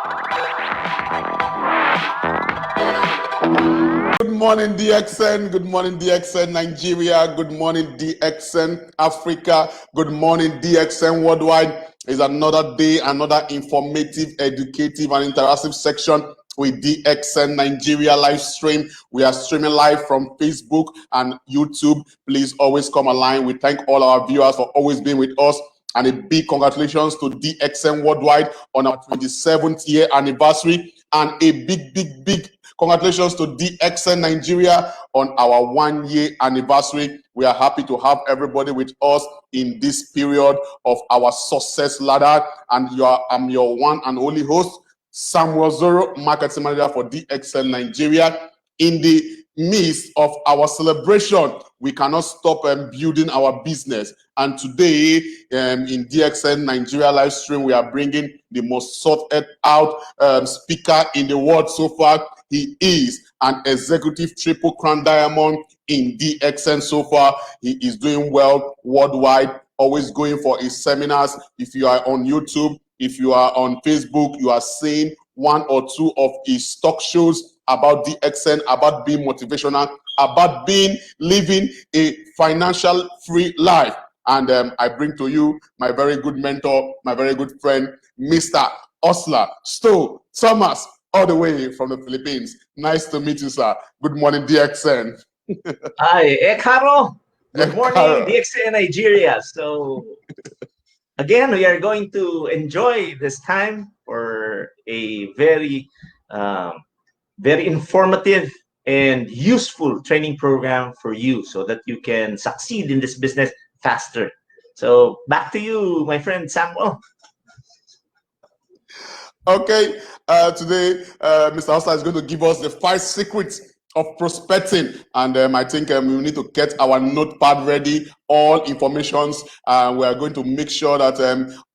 Good morning, DXN. Good morning, DXN Nigeria. Good morning, DXN Africa. Good morning, DXN Worldwide. It's another day, another informative, educative, and interactive section with DXN Nigeria live stream. We are streaming live from Facebook and YouTube. Please always come online. We thank all our viewers for always being with us. And a big congratulations to DXN Worldwide on our 27th year anniversary. And a big congratulations to DXN Nigeria on our 1 year anniversary. We are happy to have everybody with us in this period of our success ladder. And I'm your one and only host, Samuel Zoro, marketing manager for DXN Nigeria. In the midst of our celebration, we cannot stop building our business. And today, in DXN Nigeria live stream, we are bringing the most sought out speaker in the world so far. He is an executive triple crown diamond in DXN so far. He is doing well worldwide, always going for his seminars. If you are on YouTube, if you are on Facebook, you are seeing one or two of his talk shows about DXN, about being motivational, about living a financial free life. And I bring to you my very good mentor, my very good friend, Mr. Osler, Tomas, all the way from the Philippines. Nice to meet you, sir. Good morning, DXN. Hi, Caro. Good morning, DXN Nigeria. So again, we are going to enjoy this time for a very informative and useful training program for you so that you can succeed in this business faster. So back to you, my friend Samuel. Okay, today Mr. Osler is going to give us the 5 secrets of prospecting, and I think we need to get our notepad ready, all informations. We are going to make sure that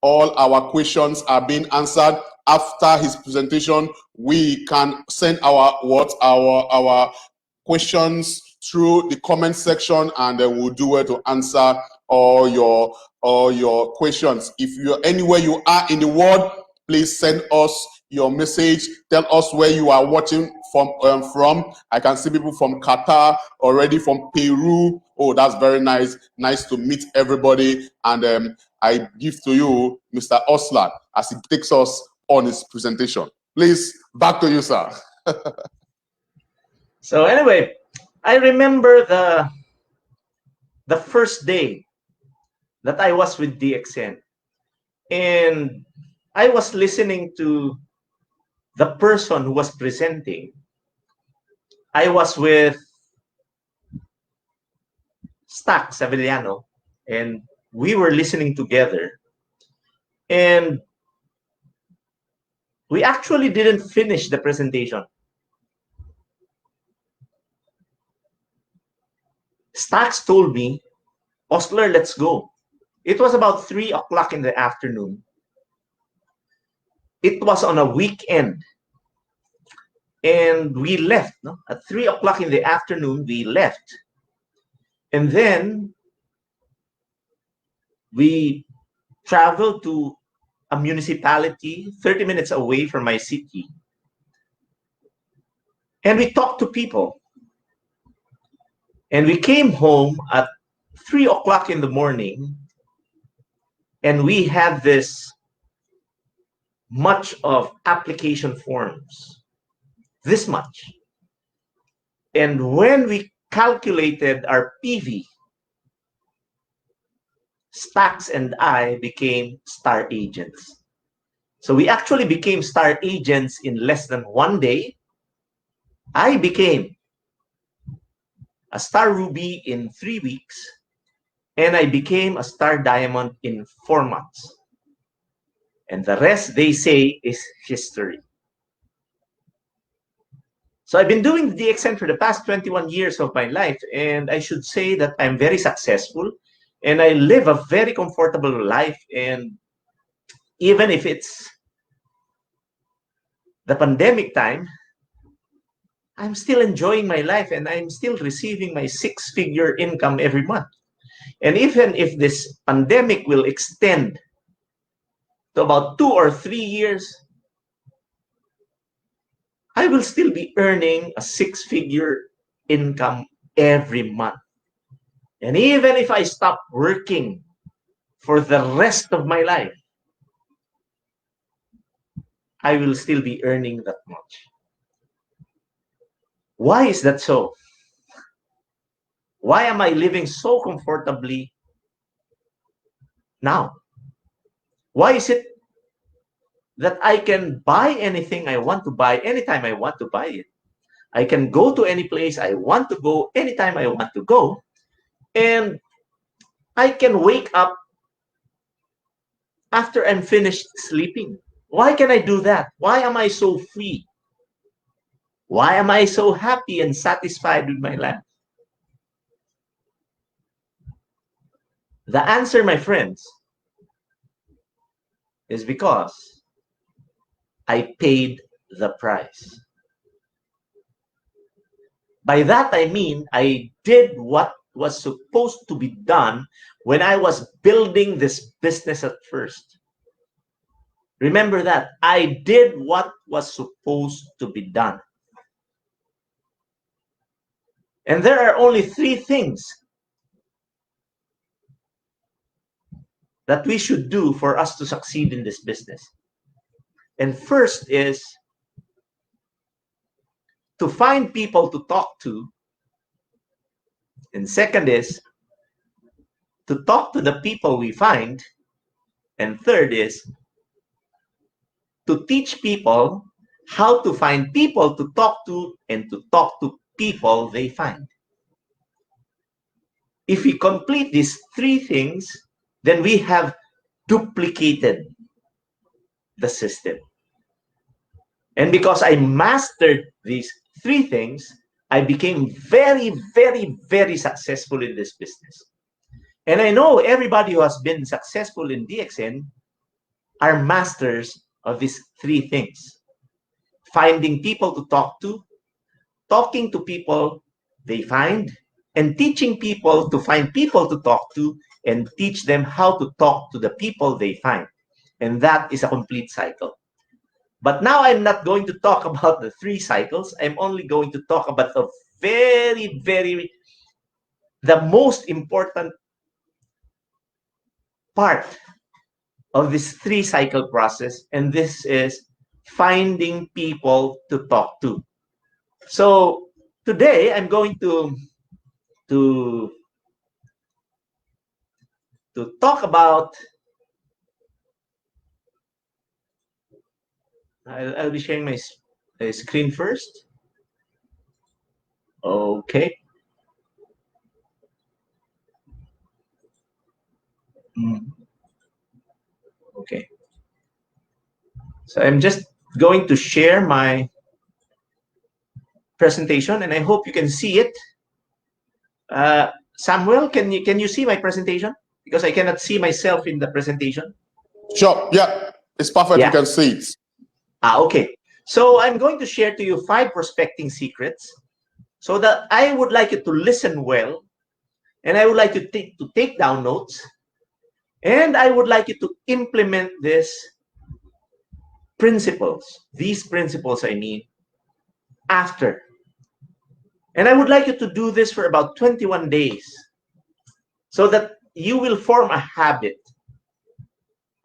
all our questions are being answered. After his presentation, we can send our questions through the comment section, and we'll do it to answer all your questions. If you're anywhere you are in the world, please send us your message. Tell us where you are watching from. I can see people from Qatar, already from Peru. Oh, that's very nice. Nice to meet everybody. And I give to you Mr. Osler as he takes us on his presentation. Please, back to you, sir. So anyway, I remember the first day that I was with DXN, and I was listening to the person who was presenting. I was with Stack Savillano, and we were listening together. And we actually didn't finish the presentation. Stacks told me, Osler, let's go. It was about 3 o'clock in the afternoon. It was on a weekend. And we left. No? At 3 o'clock in the afternoon, we left. And then we traveled to a municipality 30 minutes away from my city. And we talked to people. And we came home at 3 o'clock in the morning. And we had this much of application forms. This much. And when we calculated our PV, Stacks and I became star agents. So we actually became star agents in less than 1 day. I became a star ruby in 3 weeks, and I became a star diamond in 4 months. And the rest, they say, is history. So I've been doing the DXN for the past 21 years of my life, and I should say that I'm very successful, and I live a very comfortable life. And even if it's the pandemic time, I'm still enjoying my life, and I'm still receiving my 6-figure income every month. And even if this pandemic will extend to about 2 or 3 years, I will still be earning a six-figure income every month. And even if I stop working for the rest of my life, I will still be earning that much. Why is that so? Why am I living so comfortably now? Why is it that I can buy anything I want to buy anytime I want to buy it? I can go to any place I want to go anytime I want to go. And I can wake up after I'm finished sleeping. Why can I do that? Why am I so free? Why am I so happy and satisfied with my life? The answer, my friends, is because I paid the price. By that I mean I did what was supposed to be done when I was building this business at first. Remember that. I did what was supposed to be done. And there are only three things that we should do for us to succeed in this business. And first is to find people to talk to. And second is to talk to the people we find. And third is to teach people how to find people to talk to and to talk to people they find. If we complete these three things, then we have duplicated the system. And because I mastered these three things, I became very, very, very successful in this business. And I know everybody who has been successful in DXN are masters of these three things. Finding people to talk to, talking to people they find, and teaching people to find people to talk to and teach them how to talk to the people they find. And that is a complete cycle. But now I'm not going to talk about the three cycles. I'm only going to talk about the the most important part of this three cycle process. And this is finding people to talk to. So today I'm going to talk about, I'll be sharing my screen first. Okay. Okay. So I'm just going to share my presentation, and I hope you can see it. Samuel, can you see my presentation? Because I cannot see myself in the presentation. Sure. Yeah, it's perfect. Yeah. You can see it. Okay. So I'm going to share to you 5 prospecting secrets, so that I would like you to listen well, and I would like you to take down notes, and I would like you to implement these principles, I mean, after. And I would like you to do this for about 21 days, so that you will form a habit.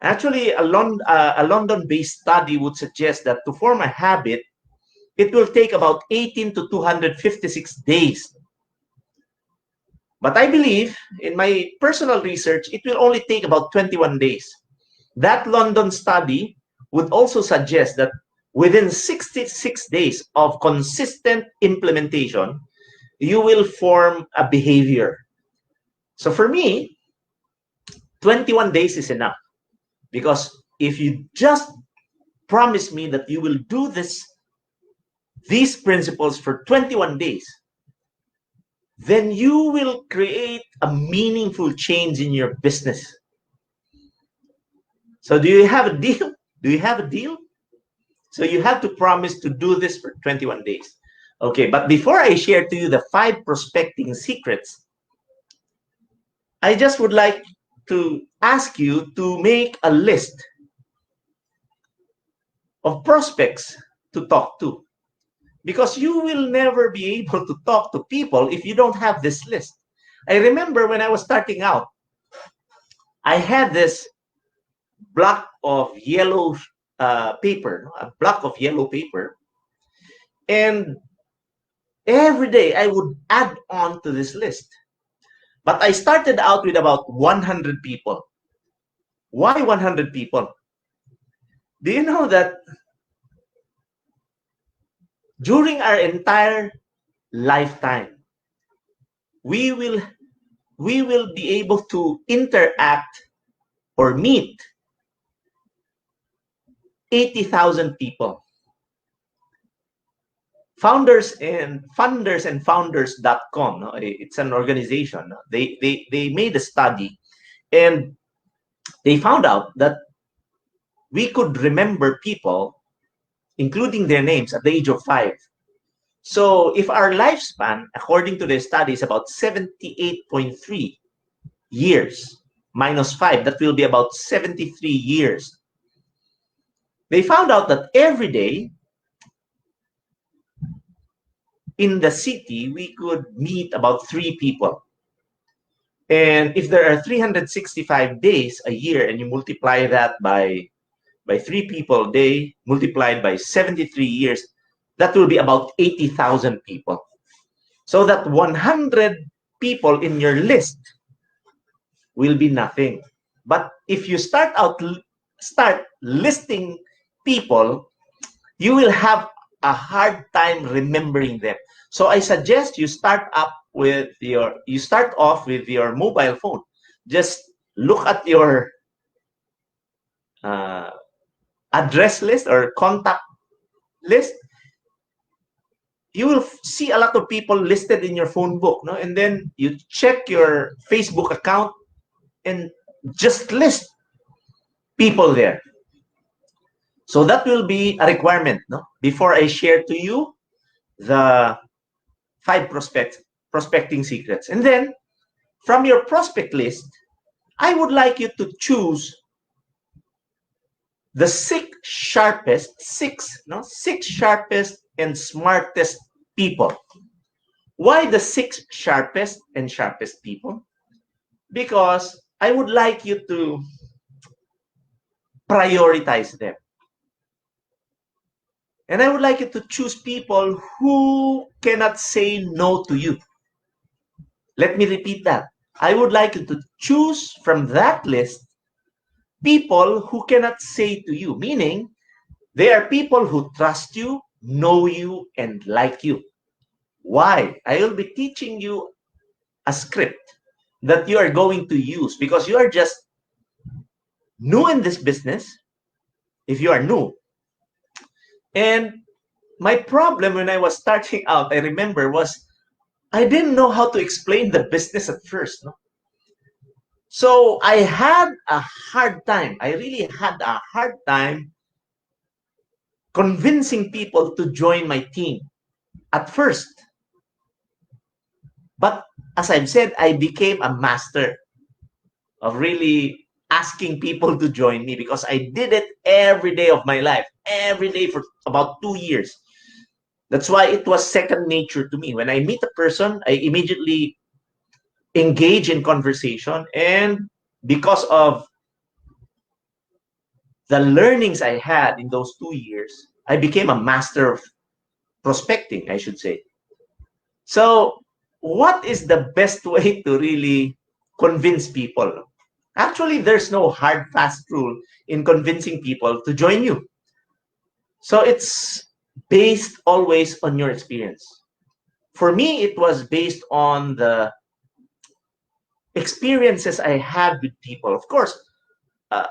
Actually, a London-based study would suggest that to form a habit, it will take about 18 to 256 days. But I believe, in my personal research, it will only take about 21 days. That London study would also suggest that within 66 days of consistent implementation, you will form a behavior. So for me, 21 days is enough. Because if you just promise me that you will do these principles for 21 days, then you will create a meaningful change in your business. So do you have a deal? Do you have a deal? So you have to promise to do this for 21 days. Okay, but before I share to you the 5 prospecting secrets, I just would like to ask you to make a list of prospects to talk to. because you will never be able to talk to people if you don't have this list. I remember when I was starting out, I had this block of yellow paper, a block of yellow paper, and every day I would add on to this list. But I started out with about 100 people. Why 100 people? Do you know that during our entire lifetime, we will be able to interact or meet 80,000 people. Founders.com, no? It's an organization. No? They made a study, and they found out that we could remember people, including their names, at the age of 5. So if our lifespan, according to the study, is about 78.3 years minus 5, that will be about 73 years. They found out that every day in the city, we could meet about 3 people. And if there are 365 days a year, and you multiply that by 3 people a day, multiplied by 73 years, that will be about 80,000 people. So that 100 people in your list will be nothing. But if you start listing people, you will have a hard time remembering them. So I suggest you start off with your mobile phone. Just look at your address list or contact list. You will see a lot of people listed in your phone book, no? And then you check your Facebook account and just list people there. So that will be a requirement, no? Before I share to you the 5 prospecting secrets. And then from your prospect list, I would like you to choose the 6 sharpest and smartest people. Why the 6 sharpest and sharpest people? Because I would like you to prioritize them. And I would like you to choose people who cannot say no to you. Let me repeat that. I would like you to choose from that list people who cannot say to you, meaning they are people who trust you, know you, and like you. Why? I will be teaching you a script that you are going to use because you are just new in this business, if you are new. And my problem when I was starting out, I remember, was I didn't know how to explain the business at first. No? So I had a hard time. I really had a hard time convincing people to join my team at first. But as I've said, I became a master of really asking people to join me because I did it every day of my life, every day for about 2 years. That's why it was second nature to me. When I meet a person, I immediately engage in conversation. And because of the learnings I had in those 2 years, I became a master of prospecting, I should say. So what is the best way to really convince people? Actually, there's no hard, fast rule in convincing people to join you. So it's based always on your experience. For me, it was based on the experiences I had with people. Of course, a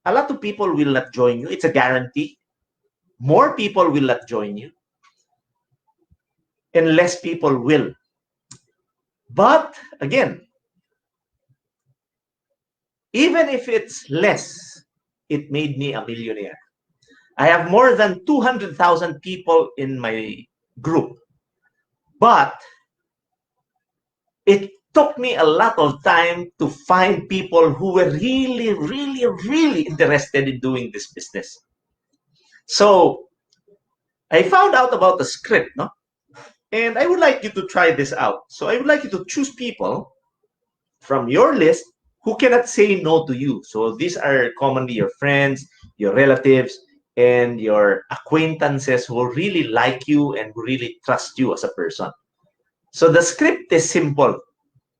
lot of people will not join you. It's a guarantee. More people will not join you, and less people will. But again, even if it's less, it made me a millionaire. I have more than 200,000 people in my group, but it took me a lot of time to find people who were really, really, really interested in doing this business. So I found out about the script, no? And I would like you to try this out. So I would like you to choose people from your list who cannot say no to you. So these are commonly your friends, your relatives, and your acquaintances who really like you and who really trust you as a person. So the script is simple.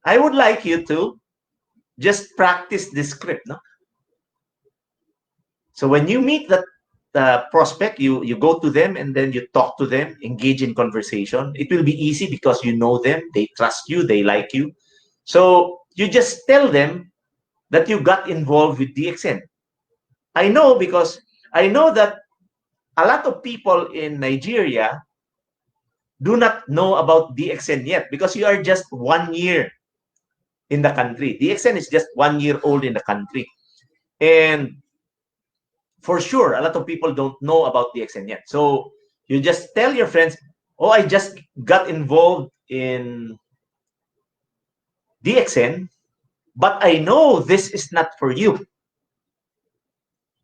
I would like you to just practice this script. No? So when you meet the prospect, you go to them and then you talk to them, engage in conversation. It will be easy because you know them, they trust you, they like you. So you just tell them that you got involved with DXN. I know because I know that a lot of people in Nigeria do not know about DXN yet because you are just 1 year in the country. DXN is just 1 year old in the country. And for sure, a lot of people don't know about DXN yet. So you just tell your friends, oh, I just got involved in DXN, but I know this is not for you.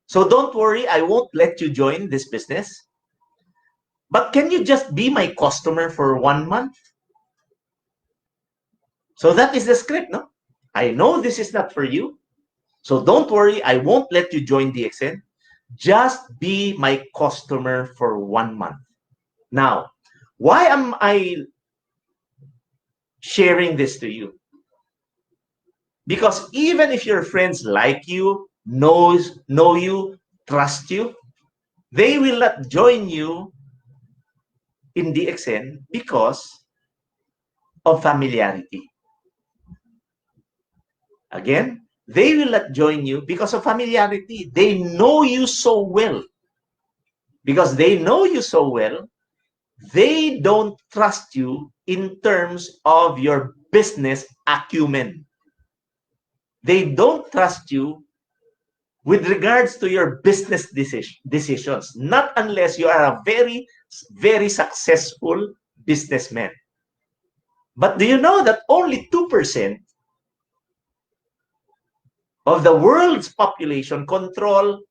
So don't worry, I won't let you join this business. But can you just be my customer for 1 month? So that is the script, no? I know this is not for you. So don't worry, I won't let you join DXN. Just be my customer for 1 month. Now, why am I sharing this to you? Because even if your friends like you, know you, trust you, they will not join you in DXN because of familiarity. Again, they will not join you because of familiarity. They know you so well. Because they know you so well, they don't trust you in terms of your business acumen. They don't trust you with regards to your business decisions, not unless you are a very, very successful businessman. But do you know that only 2% of the world's population control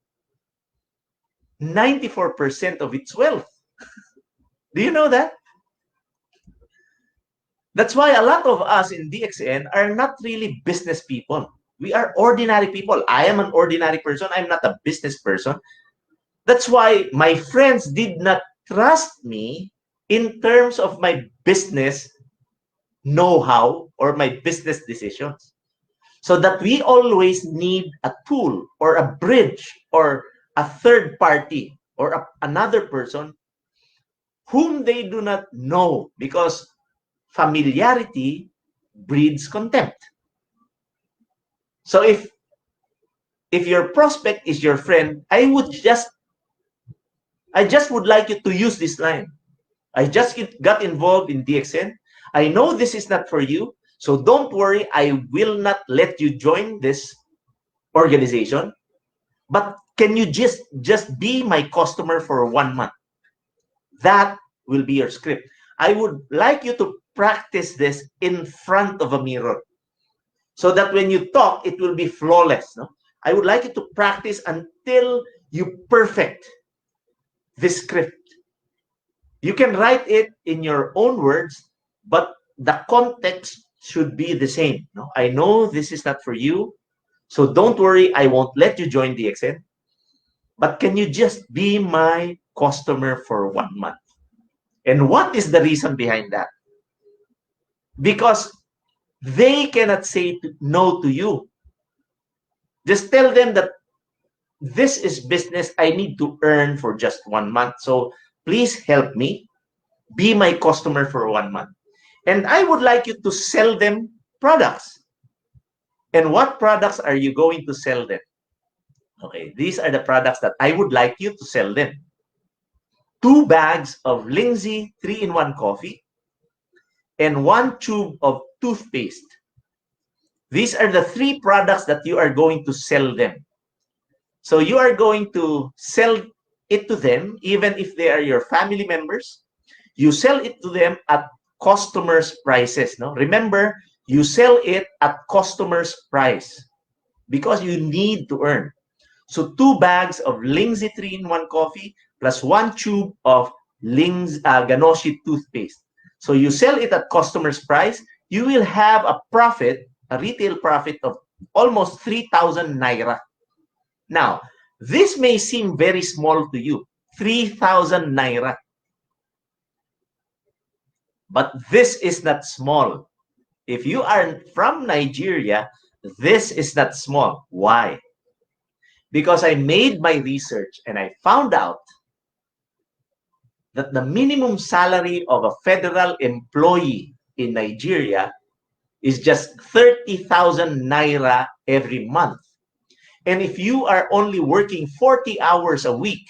94% of its wealth? Do you know that? That's why a lot of us in DXN are not really business people. We are ordinary people. I am an ordinary person. I'm not a business person. That's why my friends did not trust me in terms of my business know-how or my business decisions. So that we always need a tool or a bridge or a third party or another person whom they do not know, because familiarity breeds contempt. So if your prospect is your friend, I just would like you to use this line. I just got involved in DXN. I know this is not for you, so don't worry, I will not let you join this organization. But can you just be my customer for 1 month? That will be your script. I would like you to practice this in front of a mirror so that when you talk, it will be flawless. No? I would like you to practice until you perfect this script. You can write it in your own words, but the context should be the same. No? I know this is not for you, so don't worry, I won't let you join DXN. But can you just be my customer for 1 month? And what is the reason behind that? Because they cannot say no to you. Just tell them that this is business I need to earn for just 1 month. So please help me. Be my customer for 1 month. And I would like you to sell them products. And what products are you going to sell them? Okay, these are the products that I would like you to sell them. 2 bags of Lindsay 3-in-1 coffee and 1 tube of toothpaste. These are the 3 products that you are going to sell them. So you are going to sell it to them, even if they are your family members. You sell it to them at customers' prices. No? Remember, you sell it at customers' price because you need to earn. So 2 bags of Lindsay 3-in-1 coffee plus 1 tube of Ganoshi toothpaste. So you sell it at customer's price, you will have a profit, a retail profit of almost 3,000 naira. Now, this may seem very small to you, 3,000 naira. But this is not small. If you are from Nigeria, this is not small. Why? Because I made my research and I found out that the minimum salary of a federal employee in Nigeria is just 30,000 naira every month. And if you are only working 40 hours a week,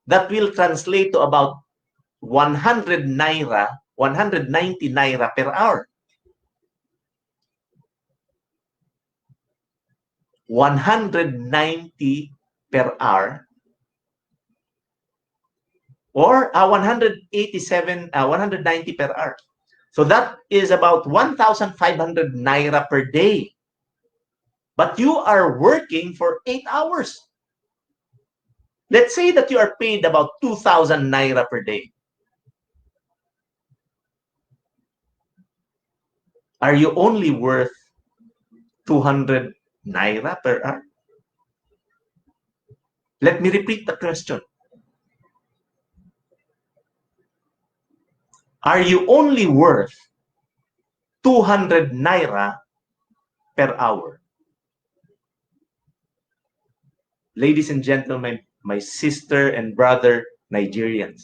that will translate to about 100 naira, 190 naira per hour. 190 per hour, or 190 per hour. So that is about 1,500 naira per day. But you are working for 8 hours. Let's say that you are paid about 2,000 naira per day. Are you only worth 200 naira per hour? Let me repeat the question. Are you only worth 200 naira per hour? Ladies and gentlemen, my sister and brother Nigerians,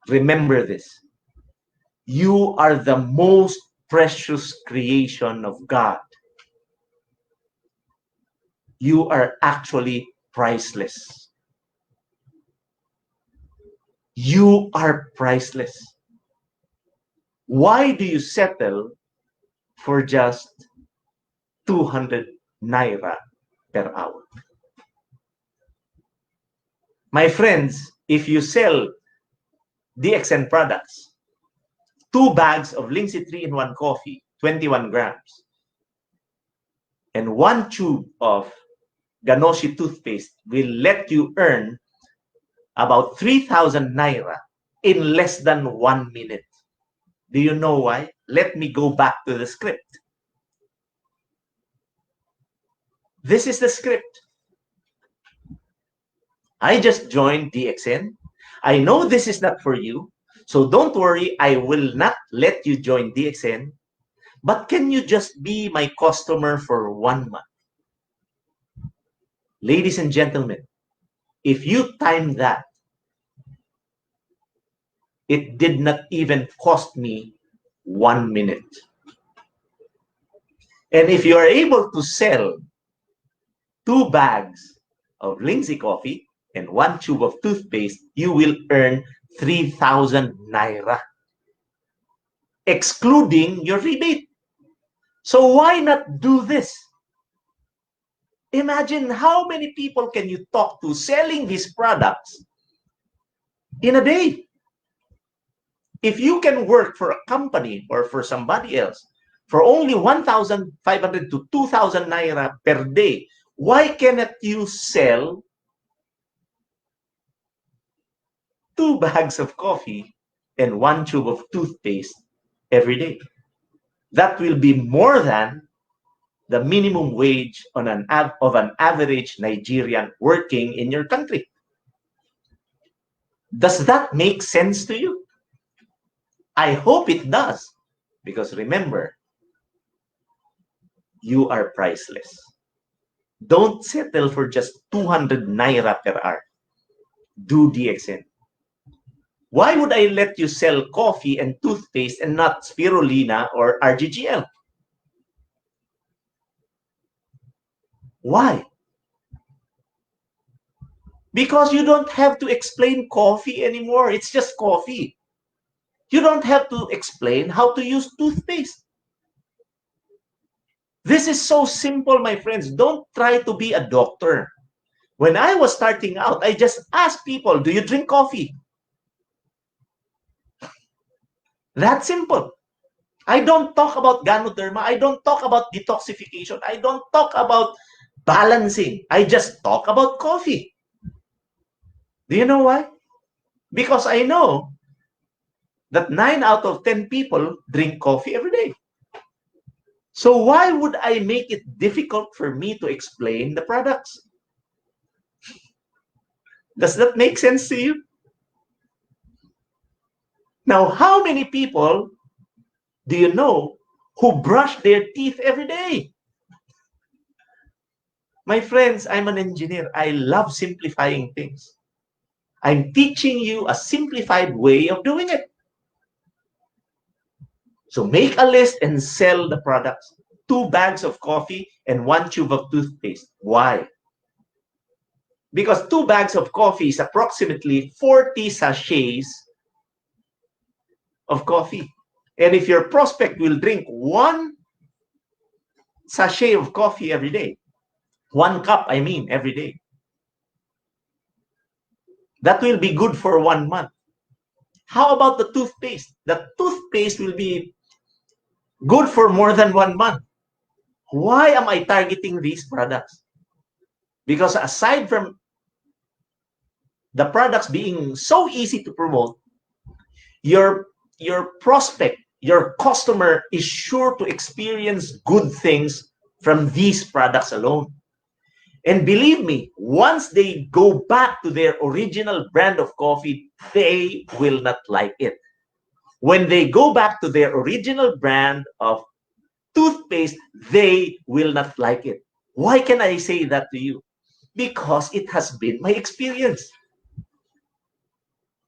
remember this. You are the most precious creation of God. You are actually priceless. You are priceless. Why do you settle for just 200 naira per hour? My friends, if you sell DXN products, 2 bags of Lindsay 3-in-1 coffee, 21 grams, and 1 tube of Ganoshi toothpaste will let you earn about 3,000 naira in less than 1 minute. Do you know why? Let me go back to the script. This is the script. I just joined DXN. I know this is not for you, so don't worry, I will not let you join DXN, but can you just be my customer for 1 month? Ladies and gentlemen, if you time that, it did not even cost me 1 minute. And if you are able to sell 2 bags of Lindsay coffee and 1 tube of toothpaste, you will earn 3,000 naira, excluding your rebate. So why not do this? Imagine how many people can you talk to selling these products in a day. If you can work for a company or for somebody else for only 1,500 to 2,000 naira per day, why cannot you sell 2 bags of coffee and 1 tube of toothpaste every day? That will be more than the minimum wage of an average Nigerian working in your country. Does that make sense to you? I hope it does, because remember, you are priceless. Don't settle for just 200 naira per hour. Do DXN. Why would I let you sell coffee and toothpaste and not spirulina or RGGL? Why? Because you don't have to explain coffee anymore. It's just coffee. You don't have to explain how to use toothpaste. This is so simple, my friends. Don't try to be a doctor. When I was starting out, I just asked people, do you drink coffee? That simple. I don't talk about Ganoderma. I don't talk about detoxification. I don't talk about balancing. I just talk about coffee. Do you know why? Because I know that 9 out of 10 people drink coffee every day. So why would I make it difficult for me to explain the products? Does that make sense to you? Now, how many people do you know who brush their teeth every day? My friends, I'm an engineer. I love simplifying things. I'm teaching you a simplified way of doing it. So make a list and sell the products. 2 bags of coffee and 1 tube of toothpaste. Why? Because 2 bags of coffee is approximately 40 sachets of coffee. And if your prospect will drink 1 sachet of coffee every day, 1 cup, I mean, every day, that will be good for 1 month. How about the toothpaste? The toothpaste will be good for more than 1 month. Why am I targeting these products? Because aside from the products being so easy to promote, your prospect, your customer is sure to experience good things from these products alone. And believe me, once they go back to their original brand of coffee, they will not like it. When they go back to their original brand of toothpaste, they will not like it. Why can I say that to you? Because it has been my experience.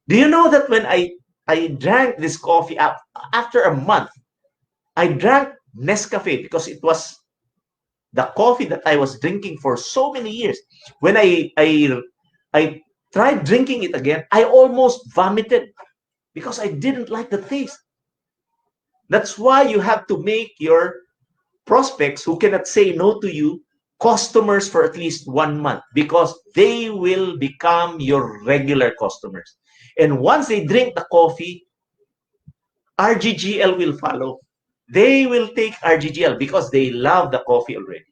Do you know that when I drank this coffee after a month, I drank Nescafe because it was the coffee that I was drinking for so many years. When I tried drinking it again, I almost vomited because I didn't like the taste. That's why you have to make your prospects who cannot say no to you customers for at least 1 month, because they will become your regular customers. And once they drink the coffee, RGGL will follow. They will take RGGL because they love the coffee already.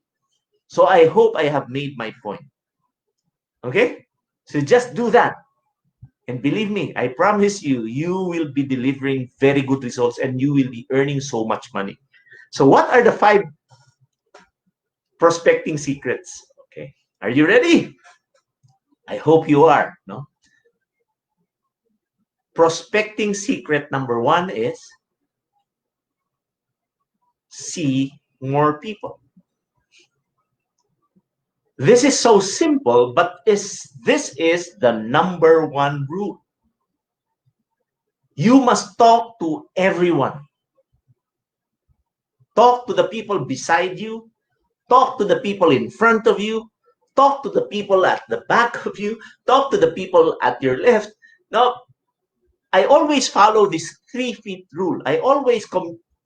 So I hope I have made my point. Okay? So just do that. And believe me, I promise you, you will be delivering very good results and you will be earning so much money. So what are the 5 prospecting secrets? Okay. Are you ready? I hope you are. No? Prospecting secret number 1 is see more people. This is so simple, but this is the number 1 rule. You must talk to everyone. Talk to the people beside you. Talk to the people in front of you. Talk to the people at the back of you. Talk to the people at your left. Now, I always follow this 3 feet rule. I always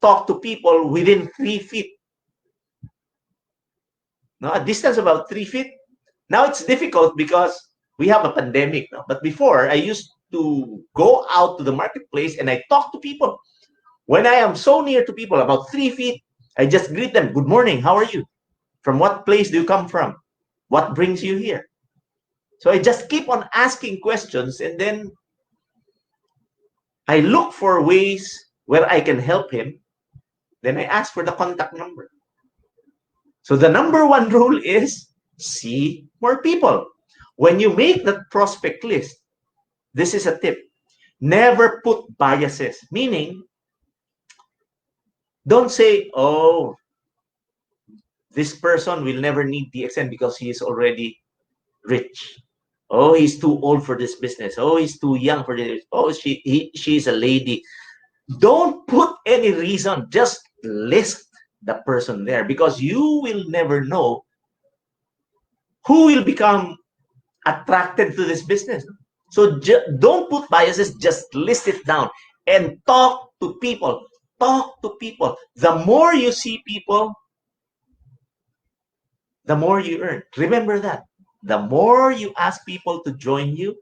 talk to people within 3 feet. No, a distance about 3 feet. Now it's difficult because we have a pandemic now. But before, I used to go out to the marketplace and I talk to people. When I am so near to people, about 3 feet, I just greet them. Good morning. How are you? From what place do you come from? What brings you here? So I just keep on asking questions, and then I look for ways where I can help him. Then I ask for the contact number. So the number 1 rule is see more people. When you make that prospect list, this is a tip. Never put biases, meaning don't say, oh, this person will never need DXN because he is already rich. Oh, he's too old for this business. Oh, he's too young for this. Oh, she's a lady. Don't put any reason. Just list the person there, because you will never know who will become attracted to this business. So don't put biases. Just list it down and talk to people. Talk to people. The more you see people, the more you earn. Remember that. The more you ask people to join you,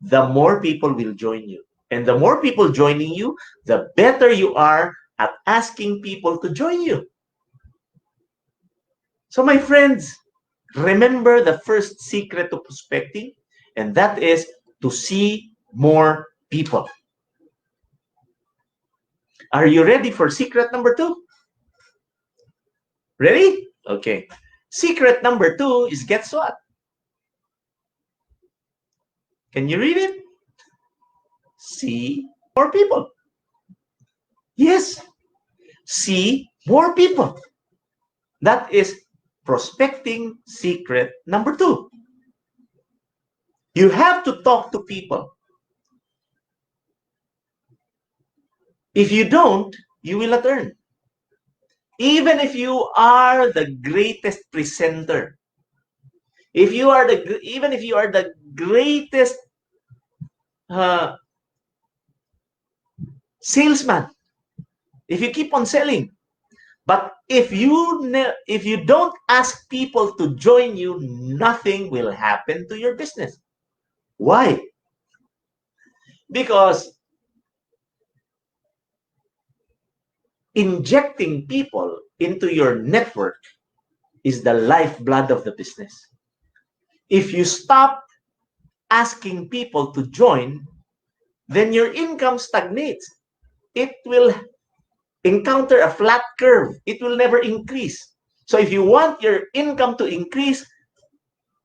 the more people will join you. And the more people joining you, the better you are at asking people to join you. So my friends, remember the first secret to prospecting, and that is to see more people. Are you ready for secret number 2? Ready? Okay. Secret number 2 is, guess what? Can you read it? See more people. Yes. See more people. That is prospecting secret number 2. You have to talk to people. If you don't, you will not earn. Even if you are the greatest presenter, even if you are the greatest salesman, if you keep on selling, but if you don't ask people to join you, nothing will happen to your business. Why? Because injecting people into your network is the lifeblood of the business. If you stop asking people to join, then your income stagnates. It will encounter a flat curve. It will never increase. So if you want your income to increase,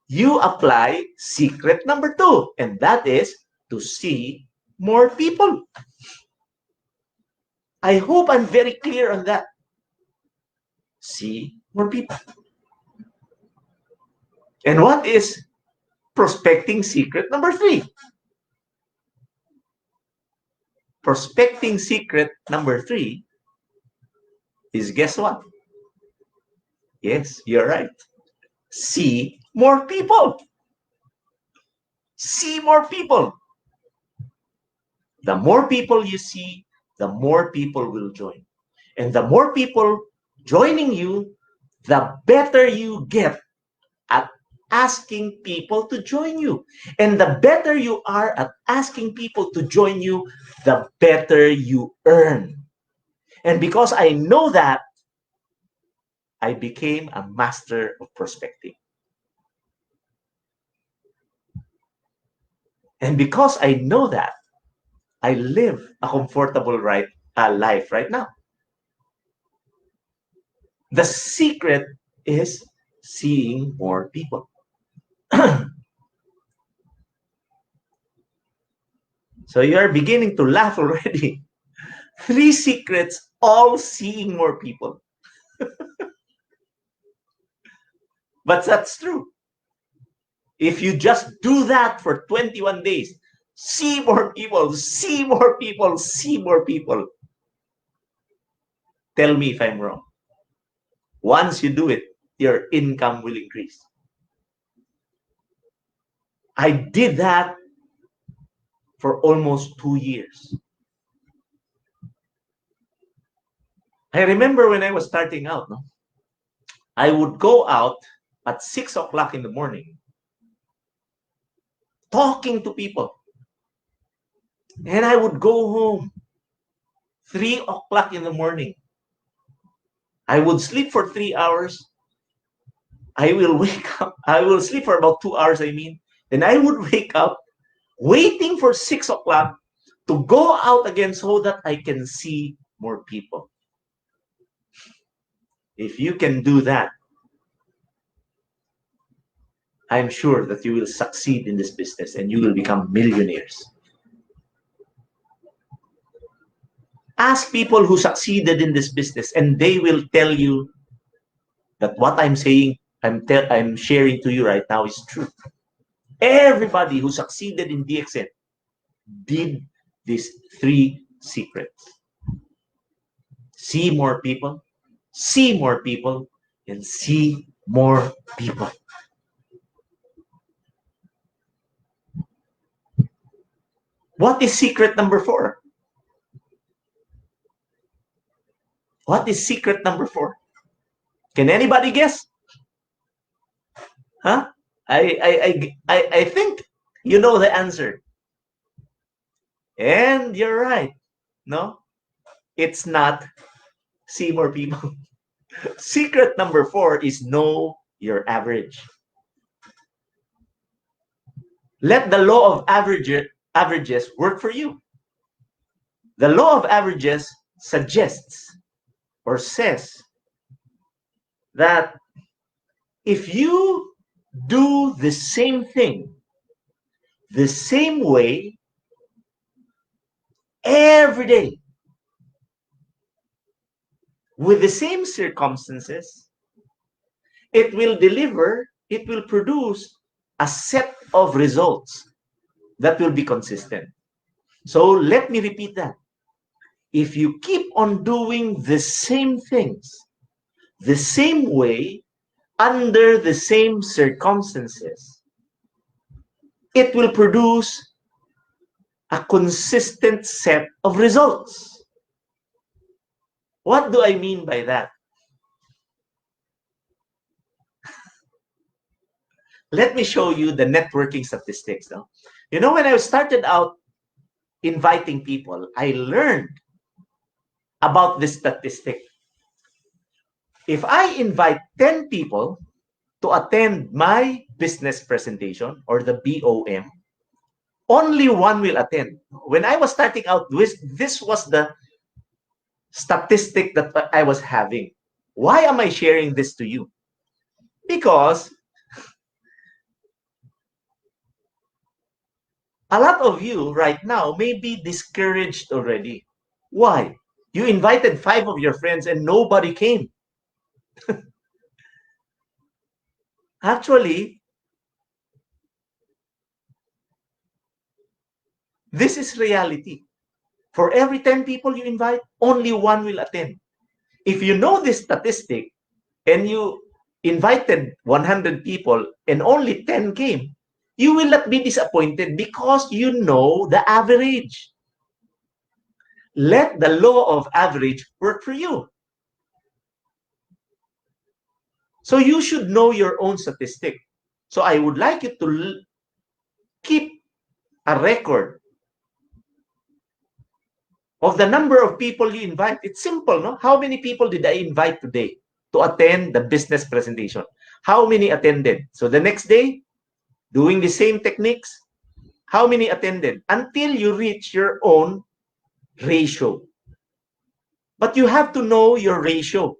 you apply secret number 2, and that is to see more people. I hope I'm very clear on that. See more people. And what is prospecting secret number 3? Prospecting secret number 3 is, guess what? Yes, you're right. See more people. See more people. The more people you see, the more people will join. And the more people joining you, the better you get at asking people to join you. And the better you are at asking people to join you, the better you earn. And because I know that, I became a master of prospecting. And because I know that, I live a comfortable life right now. The secret is seeing more people. So you are beginning to laugh already. 3 secrets, all seeing more people. But that's true. If you just do that for 21 days, see more people, see more people, see more people. Tell me if I'm wrong. Once you do it, your income will increase. I did that for almost 2 years. I remember when I was starting out, I would go out at 6 o'clock in the morning, talking to people. And I would go home 3 o'clock in the morning. I would sleep for 3 hours. I will wake up. I will sleep for about 2 hours, I mean. Then I would wake up waiting for 6 o'clock to go out again so that I can see more people. If you can do that, I'm sure that you will succeed in this business and you will become millionaires. Ask people who succeeded in this business and they will tell you that what I'm saying, I'm sharing to you right now is true. Everybody who succeeded in DXN did these 3 secrets. See more people, see more people, and see more people. What is secret number 4? What is secret number 4? Can anybody guess? Huh? I think you know the answer. And you're right. No, it's not see more people. Secret number 4 is know your average. Let the law of averages work for you. The law of averages suggests or says that if you do the same thing the same way every day with the same circumstances, it will produce a set of results that will be consistent. So let me repeat that. If you keep on doing the same things the same way under the same circumstances, it will produce a consistent set of results. What do I mean by that? Let me show you the networking statistics. No? You know, when I started out inviting people, I learned about this statistic. If I invite 10 people to attend my business presentation or the BOM, only one will attend. When I was starting out, this was the statistic that I was having. Why am I sharing this to you? Because a lot of you right now may be discouraged already. Why? You invited 5 of your friends and nobody came. Actually, this is reality. For every 10 people you invite, only one will attend. If you know this statistic and you invited 100 people and only 10 came, you will not be disappointed because you know the average. Let the law of average work for you. So you should know your own statistic. So I would like you to keep a record of the number of people you invite. It's simple, no? How many people did I invite today to attend the business presentation? How many attended? So the next day, doing the same techniques, how many attended? Until you reach your own ratio. But you have to know your ratio.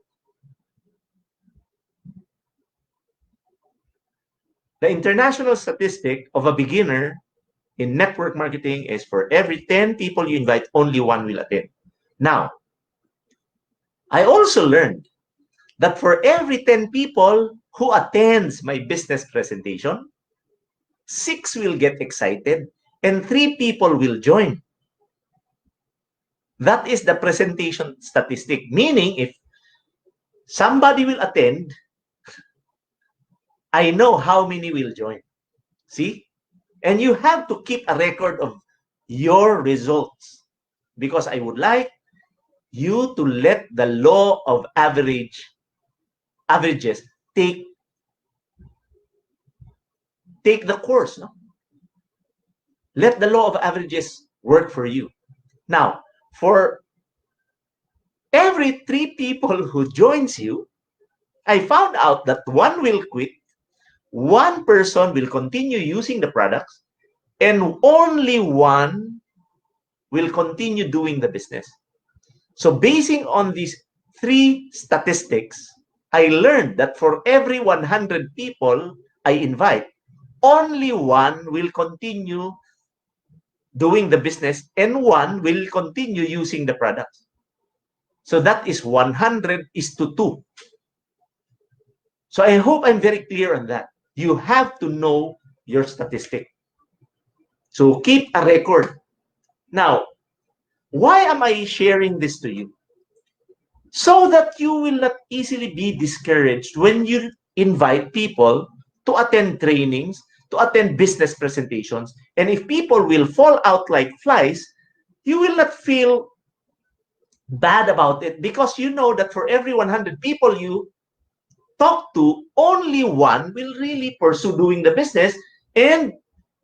The international statistic of a beginner in network marketing is for every 10 people you invite, only one will attend. Now, I also learned that for every 10 people who attends my business presentation, 6 will get excited and 3 people will join. That is the presentation statistic, meaning if somebody will attend, I know how many will join. See? And you have to keep a record of your results because I would like you to let the law of averages take the course. No? Let the law of averages work for you. Now, for every 3 people who joins you, I found out that 1 will quit, 1 person will continue using the products, and only 1 will continue doing the business. So basing on these 3 statistics, I learned that for every 100 people I invite, only 1 will continue doing the business and 1 will continue using the products. So that is 100:2. So I hope I'm very clear on that. You have to know your statistic. So keep a record. Now, why am I sharing this to you? So that you will not easily be discouraged when you invite people to attend trainings, to attend business presentations. And if people will fall out like flies, you will not feel bad about it because you know that for every 100 people you talk to, only 1 will really pursue doing the business and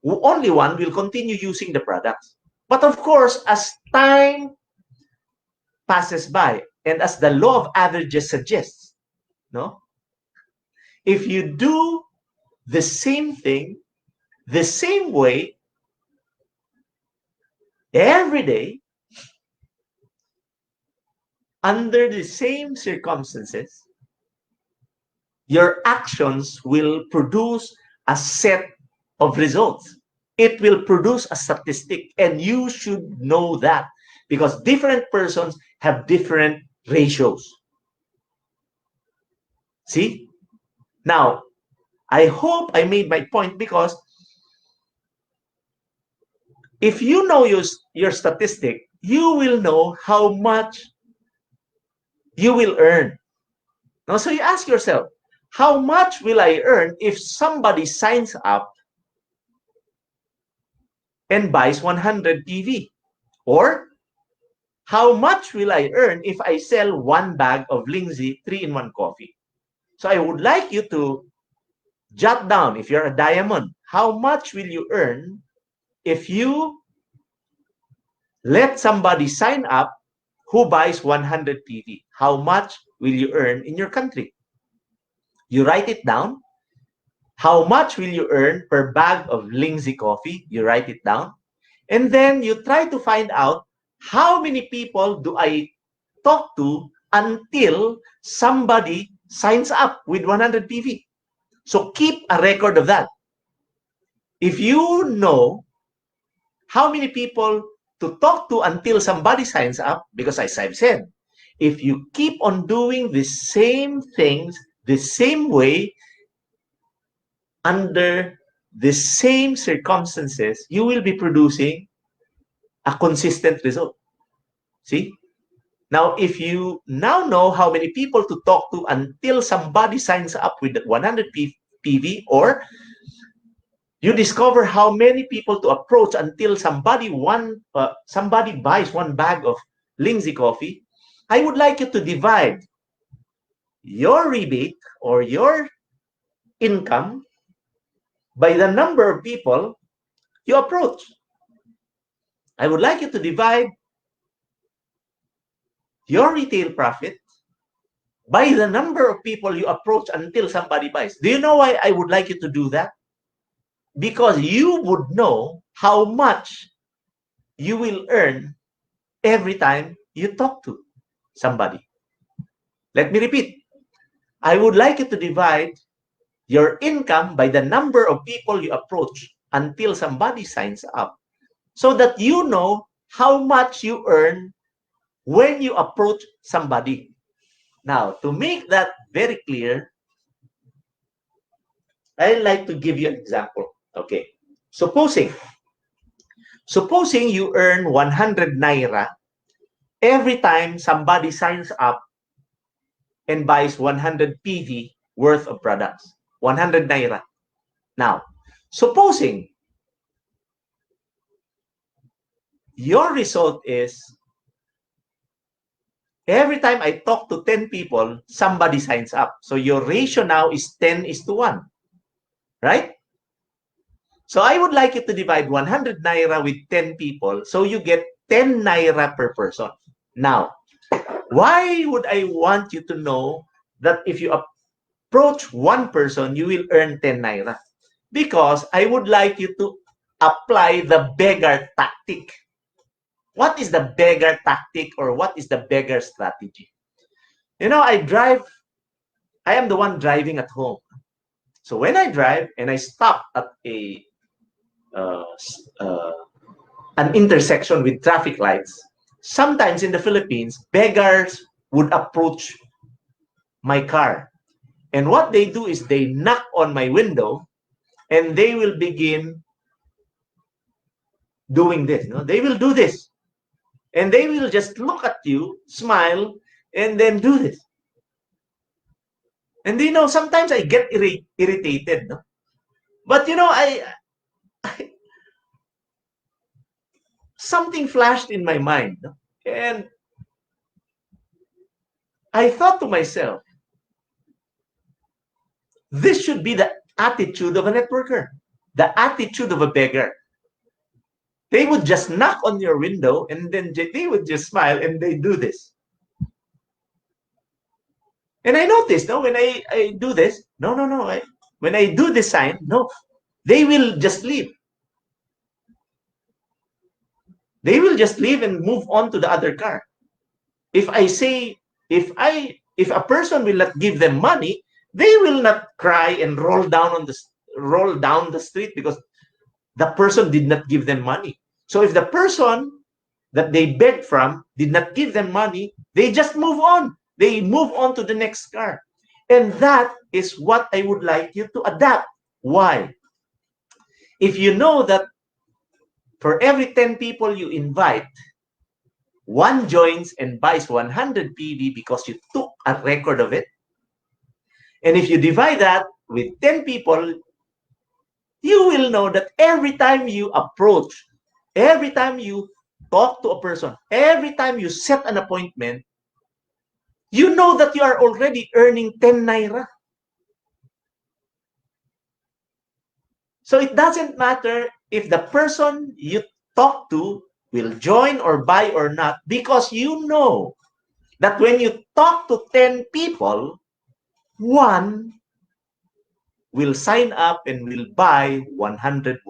only 1 will continue using the products. But of course, as time passes by and as the law of averages suggests, no? If you do the same thing, the same way, every day, under the same circumstances, your actions will produce a set of results. It will produce a statistic, and you should know that because different persons have different ratios. See? Now, I hope I made my point, because if you know your statistic, you will know how much you will earn. Now, so you ask yourself, how much will I earn if somebody signs up and buys 100 PV? Or how much will I earn if I sell one bag of Lindsay 3-in-1 coffee? So I would like you to jot down, if you're a diamond, how much will you earn if you let somebody sign up who buys 100 PV? How much will you earn in your country? You write it down. How much will you earn per bag of Lindsay coffee? You write it down. And then you try to find out how many people do I talk to until somebody signs up with 100 PV. So keep a record of that. If you know how many people to talk to until somebody signs up, because as I've said, if you keep on doing the same things the same way, under the same circumstances, you will be producing a consistent result. See? Now, if you now know how many people to talk to until somebody signs up with 100 PV, or you discover how many people to approach until somebody buys one bag of Lindsay coffee, I would like you to divide your rebate or your income by the number of people you approach. I would like you to divide your retail profit by the number of people you approach until somebody buys. Do you know why I would like you to do that? Because you would know how much you will earn every time you talk to somebody. Let me repeat. I would like you to divide your income by the number of people you approach until somebody signs up, so that you know how much you earn when you approach somebody. Now, to make that very clear, I'd like to give you an example. Okay. Supposing you earn 100 naira every time somebody signs up and buys 100 PV worth of products. 100 naira. Now, supposing your result is every time I talk to 10 people, somebody signs up. So your ratio now is 10:1, right? So I would like you to divide 100 naira with 10 people, so you get 10 naira per person. Now, why would I want you to know that if you approach one person, you will earn 10 naira? Because I would like you to apply the beggar tactic. What is the beggar tactic, or what is the beggar strategy? You know, I am the one driving at home. So when I drive and I stop at an intersection with traffic lights, sometimes in the Philippines, beggars would approach my car. And what they do is they knock on my window and they will begin doing this. No? They will do this. And they will just look at you, smile, and then do this. And you know, sometimes I get irritated. No? But you know, something flashed in my mind. No? And I thought to myself, this should be the attitude of a networker, the attitude of a beggar. They would just knock on your window and then they would just smile and they do this. And I noticed, no, when I do this, when I do this sign, no, they will just leave. They will just leave and move on to the other car. If I say, if a person will not give them money, they will not cry and roll down the street because the person did not give them money. So if the person that they begged from did not give them money, they just move on. They move on to the next car. And that is what I would like you to adapt. Why? If you know that for every 10 people you invite, one joins and buys 100 PV because you took a record of it. And if you divide that with 10 people, you will know that every time you approach, every time you talk to a person, every time you set an appointment, you know that you are already earning 10 naira. So it doesn't matter if the person you talk to will join or buy or not, because you know that when you talk to 10 people, one will sign up and will buy 100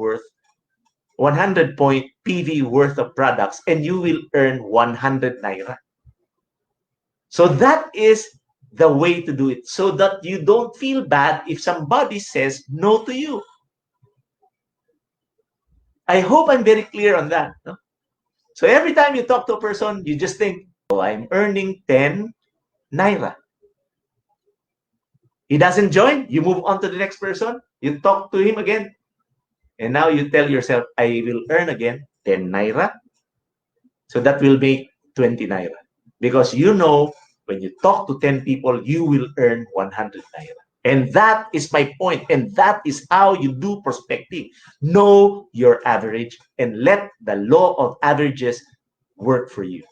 point PV worth of products, and you will earn 100 naira. So that is the way to do it, so that you don't feel bad if somebody says no to you. I hope I'm very clear on that. No? So every time you talk to a person, you just think, oh, I'm earning 10 naira. He doesn't join, you move on to the next person, you talk to him again, and now you tell yourself, I will earn again 10 naira. So that will make 20 naira. Because you know, when you talk to 10 people, you will earn 100 naira. And that is my point. And that is how you do prospecting. Know your average and let the law of averages work for you.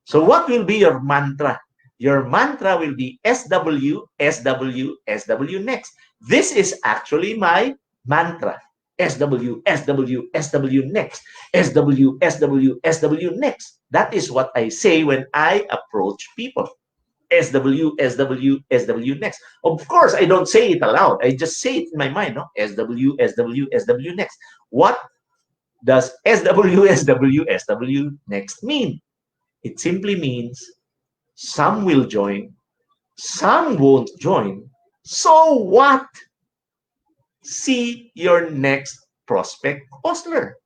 So what will be your mantra? Your mantra will be SW, SW, SW next. This is actually my mantra. SW, SW, SW next. SW, SW, SW next. That is what I say when I approach people. SW, SW, SW next. Of course, I don't say it aloud. I just say it in my mind. No? SW, SW, SW next. What does SW, SW, SW next mean? It simply means some will join, some won't join. So what? See your next prospect, Osler.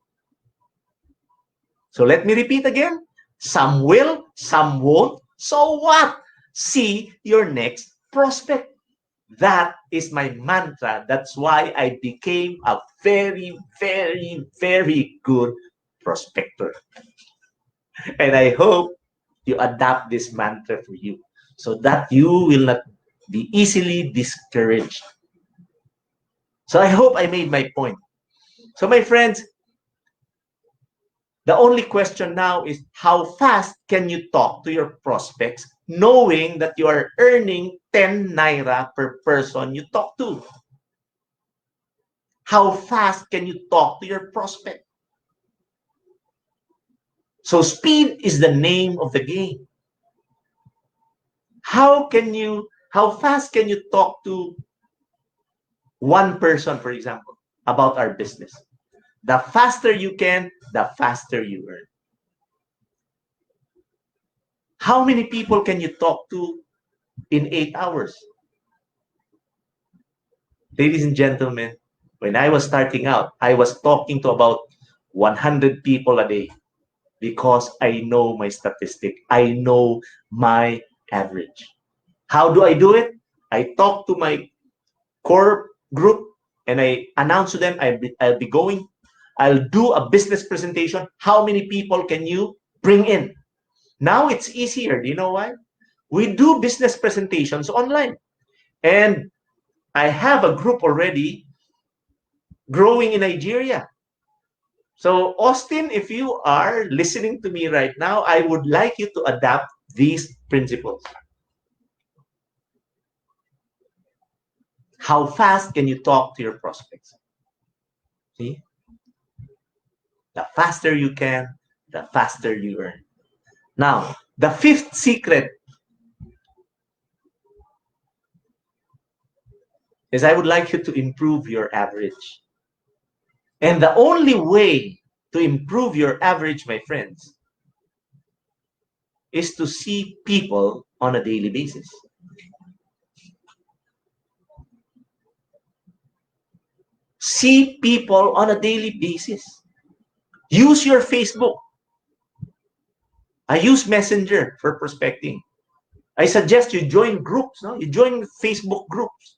So let me repeat again. Some will, some won't. So what? See your next prospect. That is my mantra. That's why I became a very, very, very good prospector. And I hope you adapt this mantra for you so that you will not be easily discouraged. So I hope I made my point. So my friends, the only question now is how fast can you talk to your prospects knowing that you are earning 10 naira per person you talk to? How fast can you talk to your prospect? So speed is the name of the game. How fast can you talk to one person, for example, about our business? The faster you can, the faster you earn. How many people can you talk to in 8 hours? Ladies and gentlemen, when I was starting out, I was talking to about 100 people a day because I know my statistic. I know my average. How do I do it? I talk to my core group and I announce to them I'll do a business presentation. How many people can you bring in? Now it's easier. Do you know why? We do business presentations online. And I have a group already growing in Nigeria. So Austin, if you are listening to me right now, I would like you to adapt these principles. How fast can you talk to your prospects? See? The faster you can, the faster you earn. Now, the fifth secret is I would like you to improve your average. And the only way to improve your average, my friends, is to see people on a daily basis. See people on a daily basis. Use your Facebook. I use Messenger for prospecting. I suggest you join groups. No? You join Facebook groups.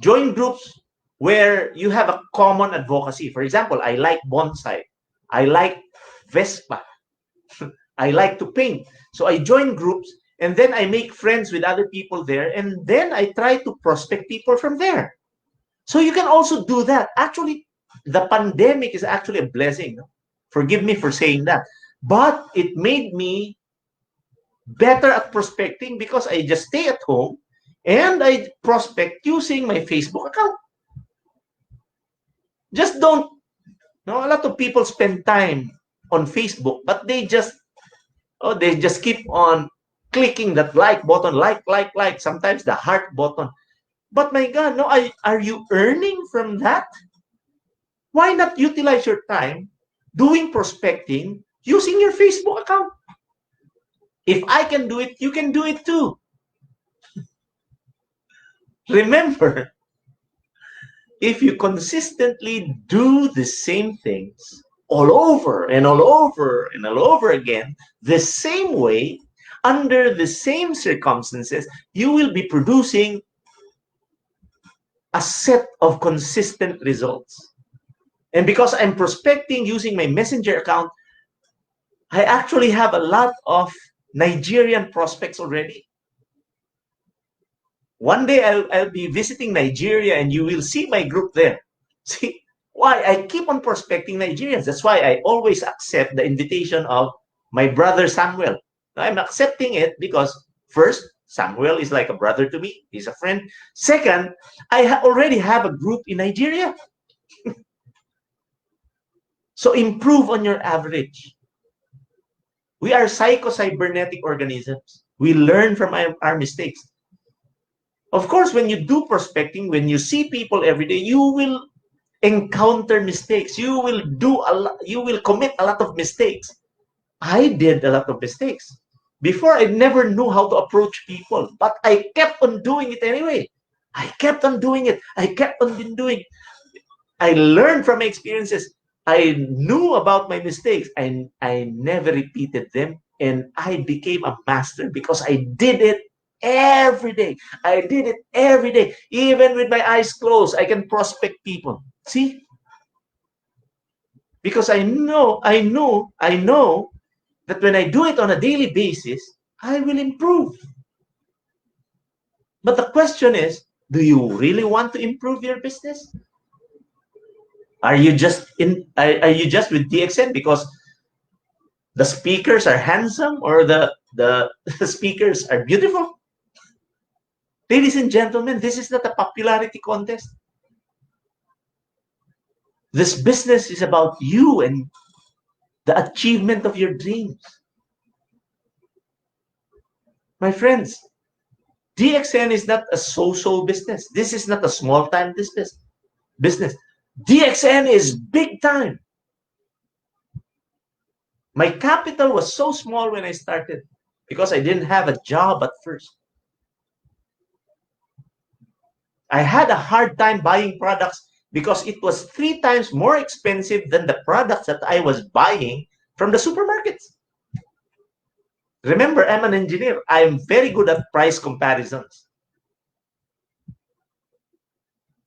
Join groups where you have a common advocacy. For example, I like bonsai. I like Vespa. I like to paint. So I join groups and then I make friends with other people there and then I try to prospect people from there. So you can also do that. Actually, the pandemic is actually a blessing. Forgive me for saying that. But it made me better at prospecting because I just stay at home and I prospect using my Facebook account. Just don't, a lot of people spend time on Facebook, but they just keep on clicking that like button, like, sometimes the heart button. But my God, are you earning from that? Why not utilize your time doing prospecting using your Facebook account? If I can do it, you can do it too. Remember, if you consistently do the same things all over and all over and all over again, the same way, under the same circumstances, you will be producing a set of consistent results. And because I'm prospecting using my Messenger account, I actually have a lot of Nigerian prospects already. One day I'll be visiting Nigeria and you will see my group there. See why I keep on prospecting Nigerians. That's why I always accept the invitation of my brother Samuel. I'm accepting it because first, Samuel is like a brother to me. He's a friend. Second, I already have a group in Nigeria. So improve on your average. We are psycho-cybernetic organisms. We learn from our mistakes. Of course, when you do prospecting, when you see people every day, you will encounter mistakes. You will commit a lot of mistakes. I did a lot of mistakes. Before, I never knew how to approach people, but I kept on doing it anyway. I kept on doing it. I kept on doing it. I learned from my experiences. I knew about my mistakes and I never repeated them. And I became a master because I did it every day. I did it every day. Even with my eyes closed, I can prospect people. See? Because I know that when I do it on a daily basis, I will improve. But the question is, do you really want to improve your business? Are you just with DXN because the speakers are handsome or the speakers are beautiful? Ladies and gentlemen, this is not a popularity contest. This business is about you and the achievement of your dreams. My friends, DXN is not a so-so business. This is not a small-time business. DXN is big time. My capital was so small when I started because I didn't have a job at first. I had a hard time buying products because it was 3 times more expensive than the products that I was buying from the supermarkets. Remember, I'm an engineer. I'm very good at price comparisons.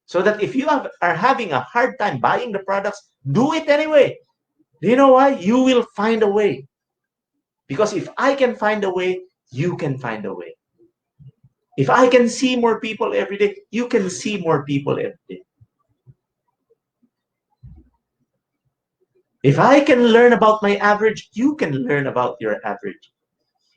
So that if you are having a hard time buying the products, do it anyway. Do you know why? You will find a way. Because if I can find a way, you can find a way. If I can see more people every day, you can see more people every day. If I can learn about my average, you can learn about your average.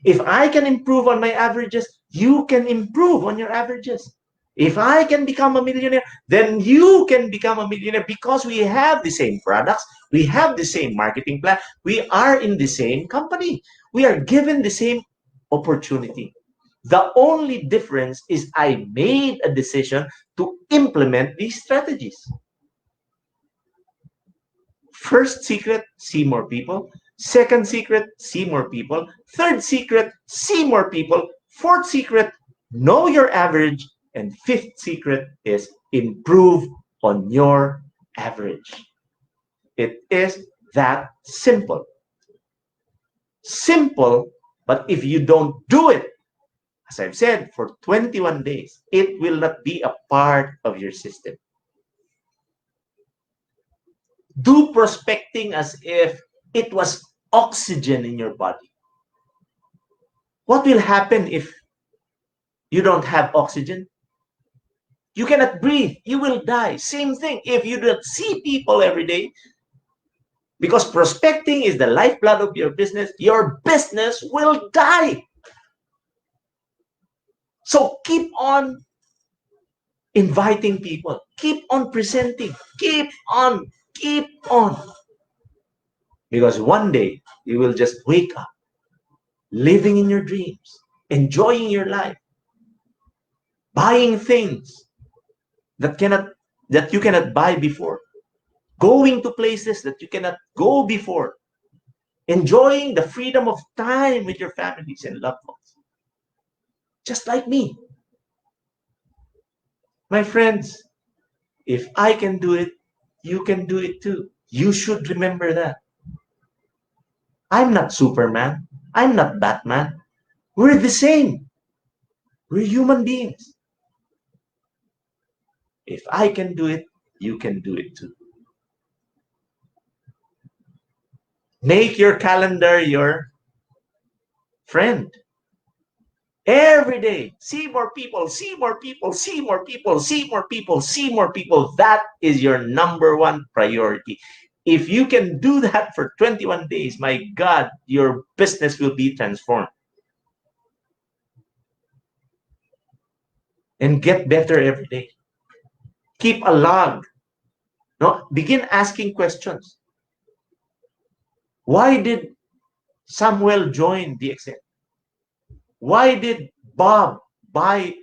If I can improve on my averages, you can improve on your averages. If I can become a millionaire, then you can become a millionaire because we have the same products, we have the same marketing plan, we are in the same company, we are given the same opportunity. The only difference is I made a decision to implement these strategies. First secret, see more people. Second secret, see more people. Third secret, see more people. Fourth secret, know your average. And fifth secret is improve on your average. It is that simple. Simple, but if you don't do it, as I've said, for 21 days, it will not be a part of your system. Do prospecting as if it was oxygen in your body. What will happen if you don't have oxygen? You cannot breathe. You will die. Same thing if you don't see people every day. Because prospecting is the lifeblood of your business will die. So keep on inviting people. Keep on presenting. Keep on. Because one day you will just wake up, living in your dreams, enjoying your life, buying things that you cannot buy before, going to places that you cannot go before, enjoying the freedom of time with your families and loved ones. Just like me. My friends, if I can do it, you can do it too. You should remember that. I'm not Superman. I'm not Batman. We're the same. We're human beings. If I can do it, you can do it too. Make your calendar your friend. Every day, see more people, see more people, see more people, see more people, see more people. That is your number one priority. If you can do that for 21 days, my God, your business will be transformed. And get better every day. Keep a log. No, begin asking questions. Why did Samuel join DXN? Why did Bob buy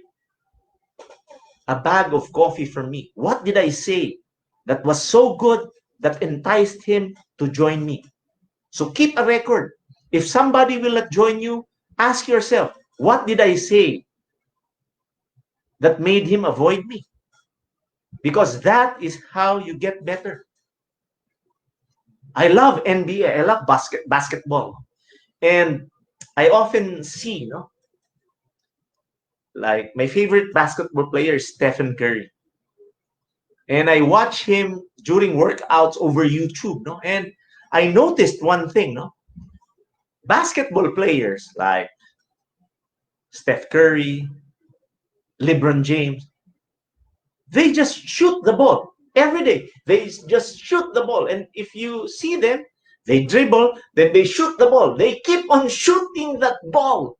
a bag of coffee from me? What did I say that was so good that enticed him to join me? So keep a record. If somebody will not join you, ask yourself, what did I say that made him avoid me? Because that is how you get better. I love NBA. I love basketball. And I often see, like my favorite basketball player is Stephen Curry. And I watch him during workouts over YouTube, and I noticed one thing, basketball players like Steph Curry, LeBron James, they just shoot the ball every day. They just shoot the ball. And if you see them, they dribble, then they shoot the ball. They keep on shooting that ball.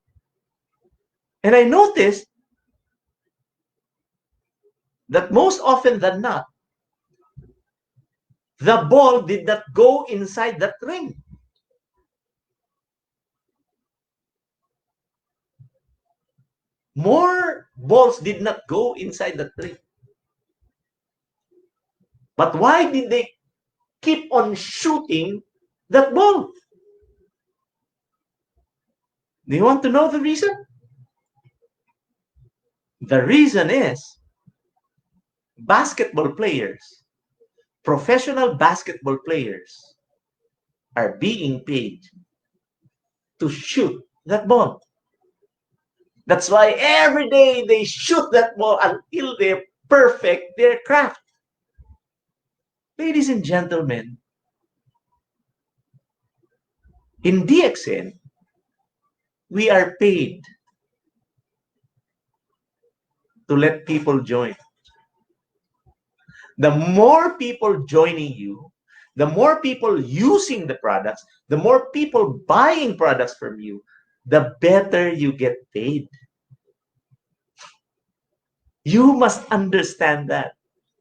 And I noticed that most often than not, the ball did not go inside that ring. More balls did not go inside that ring. But why did they keep on shooting that ball? Do you want to know the reason? The reason is basketball players, professional basketball players, are being paid to shoot that ball. That's why every day they shoot that ball until they perfect their craft. Ladies and gentlemen, in DXN, we are paid to let people join. The more people joining you, the more people using the products, the more people buying products from you, the better you get paid. You must understand that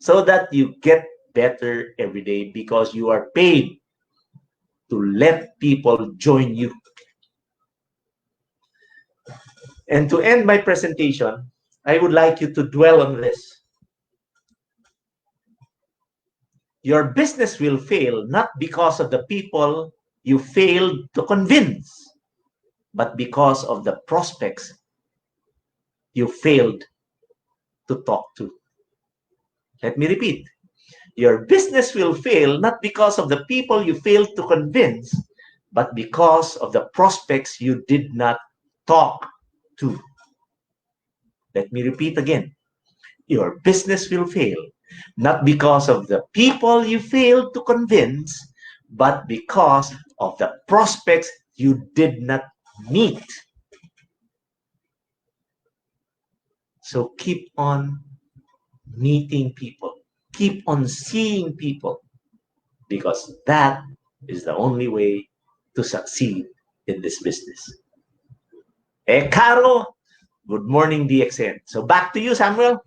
so that you get better every day because you are paid to let people join you. And to end my presentation, I would like you to dwell on this. Your business will fail not because of the people you failed to convince, but because of the prospects you failed to talk to. Let me repeat. Your business will fail not because of the people you failed to convince, but because of the prospects you did not talk to. Let me repeat again. Your business will fail not because of the people you failed to convince, but because of the prospects you did not meet. So keep on meeting people. Keep on seeing people, because that is the only way to succeed in this business. Caro, good morning, DXN. So back to you, Samuel.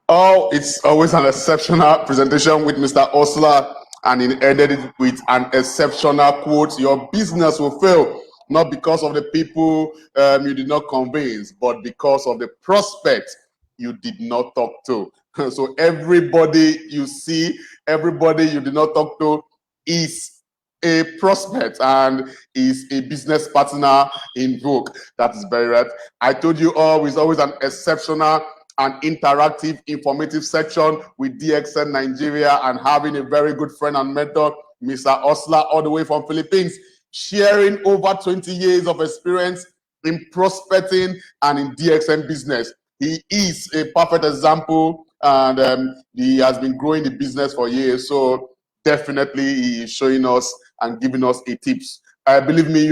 Oh, it's always an exceptional presentation with Mr. Osler, and he ended it with an exceptional quote. Your business will fail not because of the people you did not convince, but because of the prospects you did not talk to. So everybody you see, everybody you did not talk to is a prospect and is a business partner in vogue. That is very right. I told you all, it's always an exceptional and interactive, informative section with DXN Nigeria, and having a very good friend and mentor, Mr. Osler, all the way from Philippines, sharing over 20 years of experience in prospecting and in DXN business. He is a perfect example, and he has been growing the business for years. So definitely he is showing us and giving us a tips. Believe me,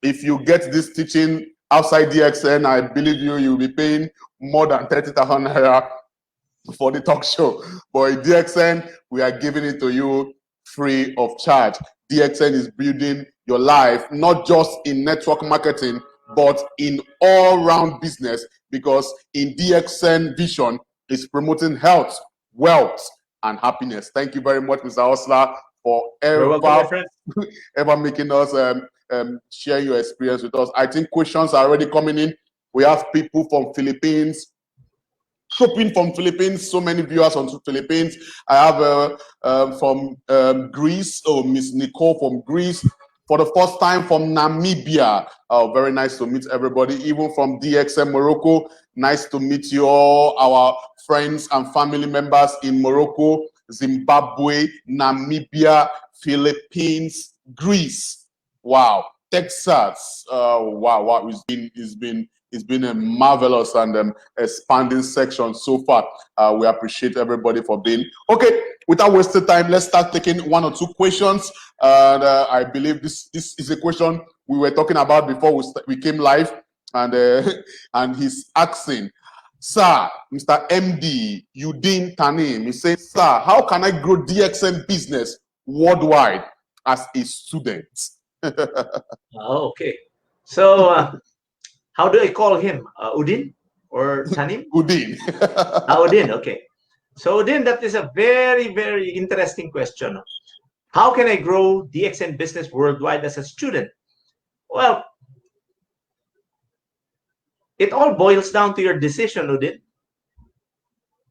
if you get this teaching outside DXN, I believe you'll be paying more than 30,000 naira for the talk show. But in DXN, we are giving it to you free of charge. DXN is building your life, not just in network marketing, but in all-round business, because in DXN vision is promoting health, wealth, and happiness. Thank you very much, Mr. Osler, for ever making us share your experience with us. I think questions are already coming in. We have people from Philippines, shopping from Philippines, so many viewers on Philippines. I have from Greece, Miss Nicole from Greece. For the first time from Namibia. Very nice to meet everybody, even from DXN Morocco. Nice to meet you all, our friends and family members in Morocco, Zimbabwe, Namibia, Philippines, Greece. Wow, Texas. Wow. It's been a marvelous and expanding section so far. We appreciate everybody for being. Okay, without wasting time, let's start taking one or two questions. And I believe this is a question we were talking about before we came live. And and he's asking, Sir, Mr. MD, Udin Tanim, he says, Sir, how can I grow DXN business worldwide as a student? Okay. So, how do I call him? Udin or Tanim? Udin. Udin, okay. So, Udin, that is a very, very interesting question. How can I grow DXN business worldwide as a student? Well, it all boils down to your decision, Udin.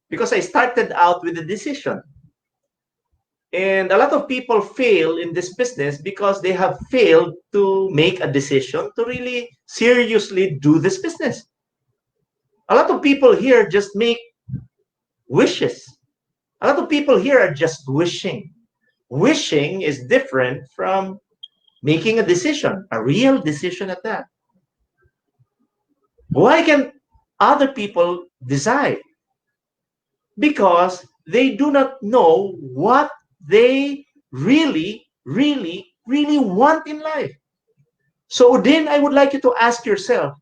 Because I started out with a decision. And a lot of people fail in this business because they have failed to make a decision to really seriously do this business. A lot of people here just make wishes. A lot of people here are just wishing. Wishing is different from making a decision, a real decision at that. Why can other people decide? Because they do not know what they really want in life. So then I would like you to ask yourself,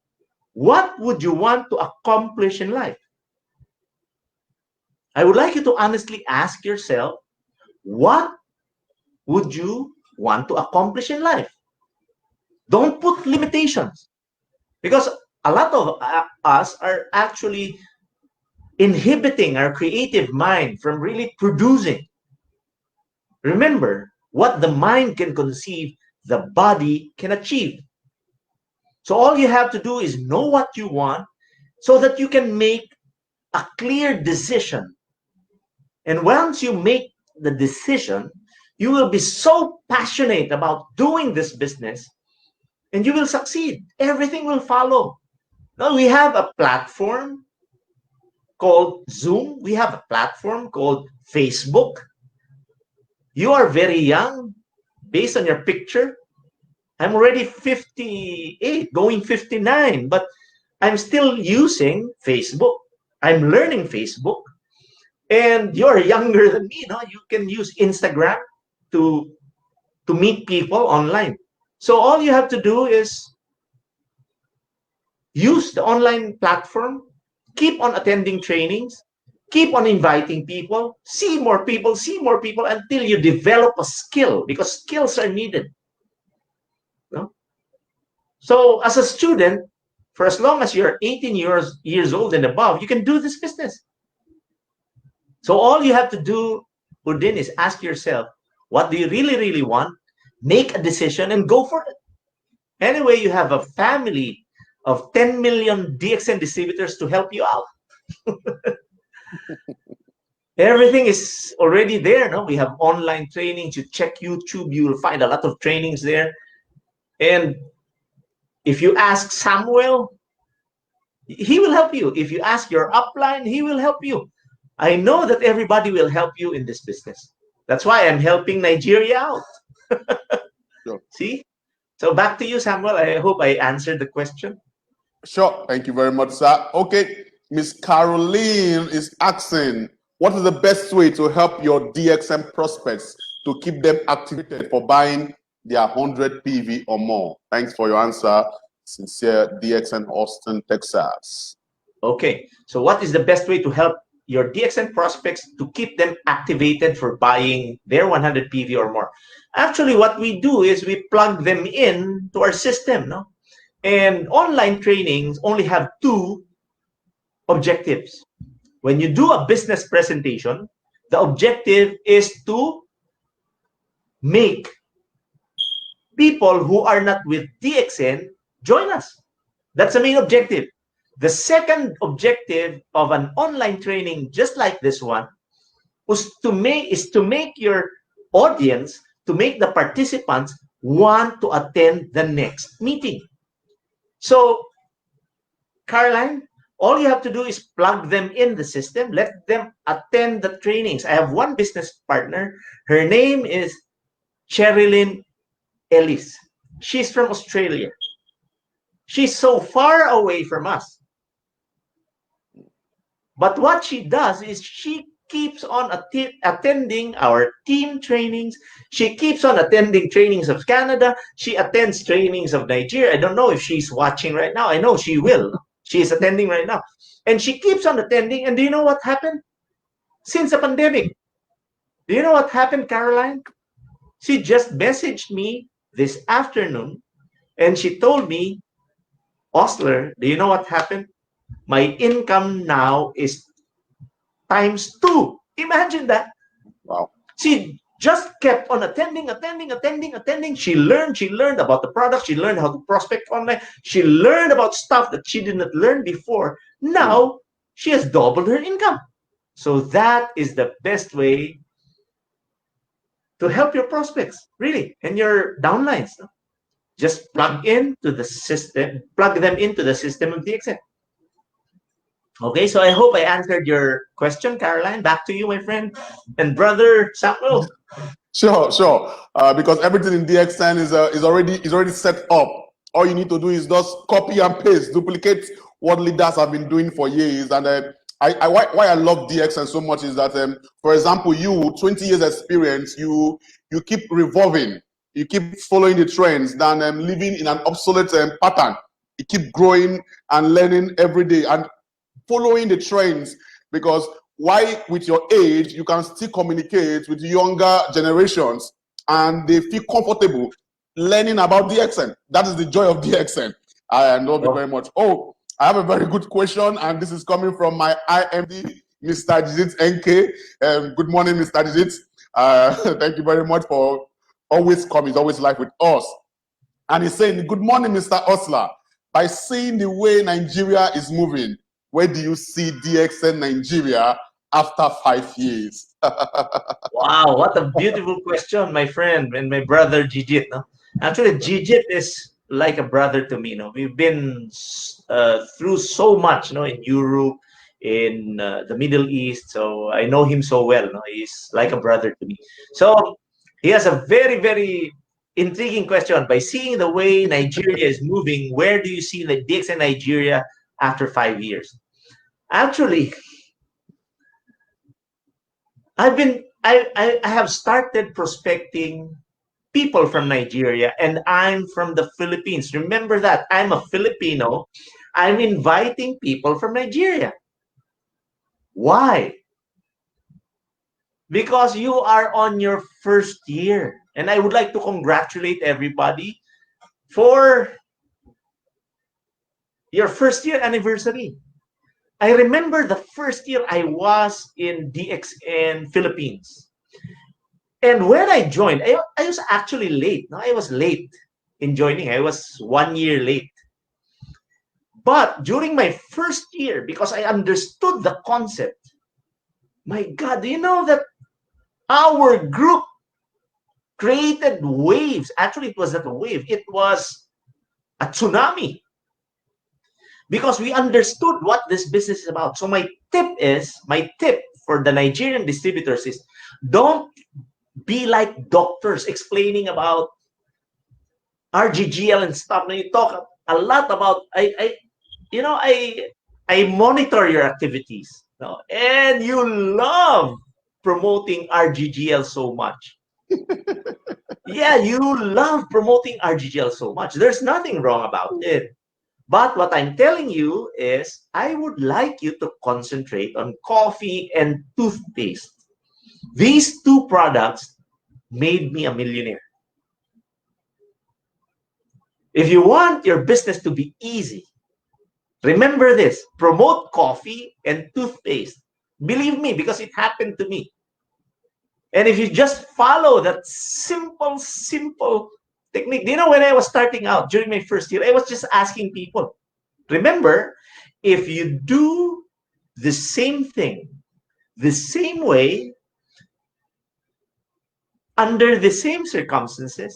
what would you want to accomplish in life? I would like you to honestly ask yourself, what would you want to accomplish in life? Don't put limitations, because a lot of us are actually inhibiting our creative mind from really producing. Remember, what the mind can conceive, the body can achieve. So all you have to do is know what you want so that you can make a clear decision. And once you make the decision, you will be so passionate about doing this business and you will succeed. Everything will follow. Now we have a platform called Zoom. We have a platform called Facebook. You are very young. Based on your picture, I'm already 58, going 59, but I'm still using Facebook. I'm learning Facebook. And you're younger than me, no? You can use Instagram to meet people online. So all you have to do is use the online platform, keep on attending trainings, keep on inviting people, see more people until you develop a skill, because skills are needed. No? So as a student, for as long as you're 18 years old and above, you can do this business. So all you have to do, Udin, is ask yourself, what do you really, really want? Make a decision and go for it. Anyway, you have a family of 10 million DXN distributors to help you out. Everything is already there. No? We have online trainings. You check YouTube, you will find a lot of trainings there. And if you ask Samuel, he will help you. If you ask your upline, he will help you. I know that everybody will help you in this business. That's why I'm helping Nigeria out. Sure. See? So back to you, Samuel. I hope I answered the question. Sure. Thank you very much, sir. Okay. Miss Caroline is asking, what is the best way to help your DXN prospects to keep them activated for buying their 100 PV or more? Thanks for your answer. Sincere, DXN Austin, Texas. Okay. So what is the best way to help your DXN prospects to keep them activated for buying their 100 PV or more? Actually, what we do is we plug them in to our system, no? And online trainings only have two objectives. When you do a business presentation, the objective is to make people who are not with DXN join us. That's the main objective. The second objective of an online training just like this one is to make your audience, to make the participants want to attend the next meeting. So, Caroline, all you have to do is plug them in the system, let them attend the trainings. I have one business partner. Her name is Sherilyn Ellis. She's from Australia. She's so far away from us. But what she does is she keeps on attending our team trainings. She keeps on attending trainings of Canada. She attends trainings of Nigeria. I don't know if she's watching right now. I know she will. She is attending right now. And she keeps on attending. And do you know what happened? Since the pandemic, do you know what happened, Caroline? She just messaged me this afternoon and she told me, Osler, do you know what happened? My income now is ×2. Imagine that. Wow. She just kept on attending. She learned about the product. She learned how to prospect online. She learned about stuff that she didn't learn before. Now she has doubled her income. So that is the best way to help your prospects, really, and your downlines. No? Just plug into the system, plug them into the system of DXN. Okay, so I hope I answered your question, Caroline. Back to you, my friend and brother Samuel. Sure. Because everything in DXN is already set up. All you need to do is just copy and paste, duplicate what leaders have been doing for years. And why I love DXN so much is that, for example, you 20 years experience, you keep revolving, you keep following the trends than living in an obsolete pattern. You keep growing and learning every day and following the trends, because why with your age you can still communicate with younger generations and they feel comfortable learning about DXN. That is the joy of DXN. I love it very much. Oh, I have a very good question, and this is coming from my IMD, Mr. Jizit NK. Good morning, Mr. Jizit. Thank you very much for always coming, always live with us. And he's saying, good morning, Mr. Osler. By seeing the way Nigeria is moving, where do you see DXN Nigeria after 5 years? Wow, what a beautiful question, my friend and my brother Gigit. No? Actually, Gigit is like a brother to me. No? We've been through so much, in Europe, in the Middle East. So I know him so well. No? He's like a brother to me. So he has a very, very intriguing question. By seeing the way Nigeria is moving, where do you see the DXN Nigeria after 5 years? Actually, I have started prospecting people from Nigeria, and I'm from the Philippines. Remember that I'm a Filipino. I'm inviting people from Nigeria. Why? Because you are on your first year, and I would like to congratulate everybody for your first year anniversary. I remember the first year I was in DXN Philippines. And when I joined, I was actually late. No, I was late in joining. I was 1 year late. But during my first year, because I understood the concept, my God, do you know that our group created waves? Actually, it was not a wave. It was a tsunami. Because we understood what this business is about. So my tip for the Nigerian distributors is, don't be like doctors explaining about RGGL and stuff. Now you talk a lot about I monitor your activities, and you love promoting RGGL so much. Yeah, you love promoting RGGL so much. There's nothing wrong about it. But what I'm telling you is, I would like you to concentrate on coffee and toothpaste. These two products made me a millionaire. If you want your business to be easy, remember this: promote coffee and toothpaste. Believe me, because it happened to me. And if you just follow that simple technique, when I was starting out during my first year, I was just asking people. Remember, if you do the same thing, the same way, under the same circumstances,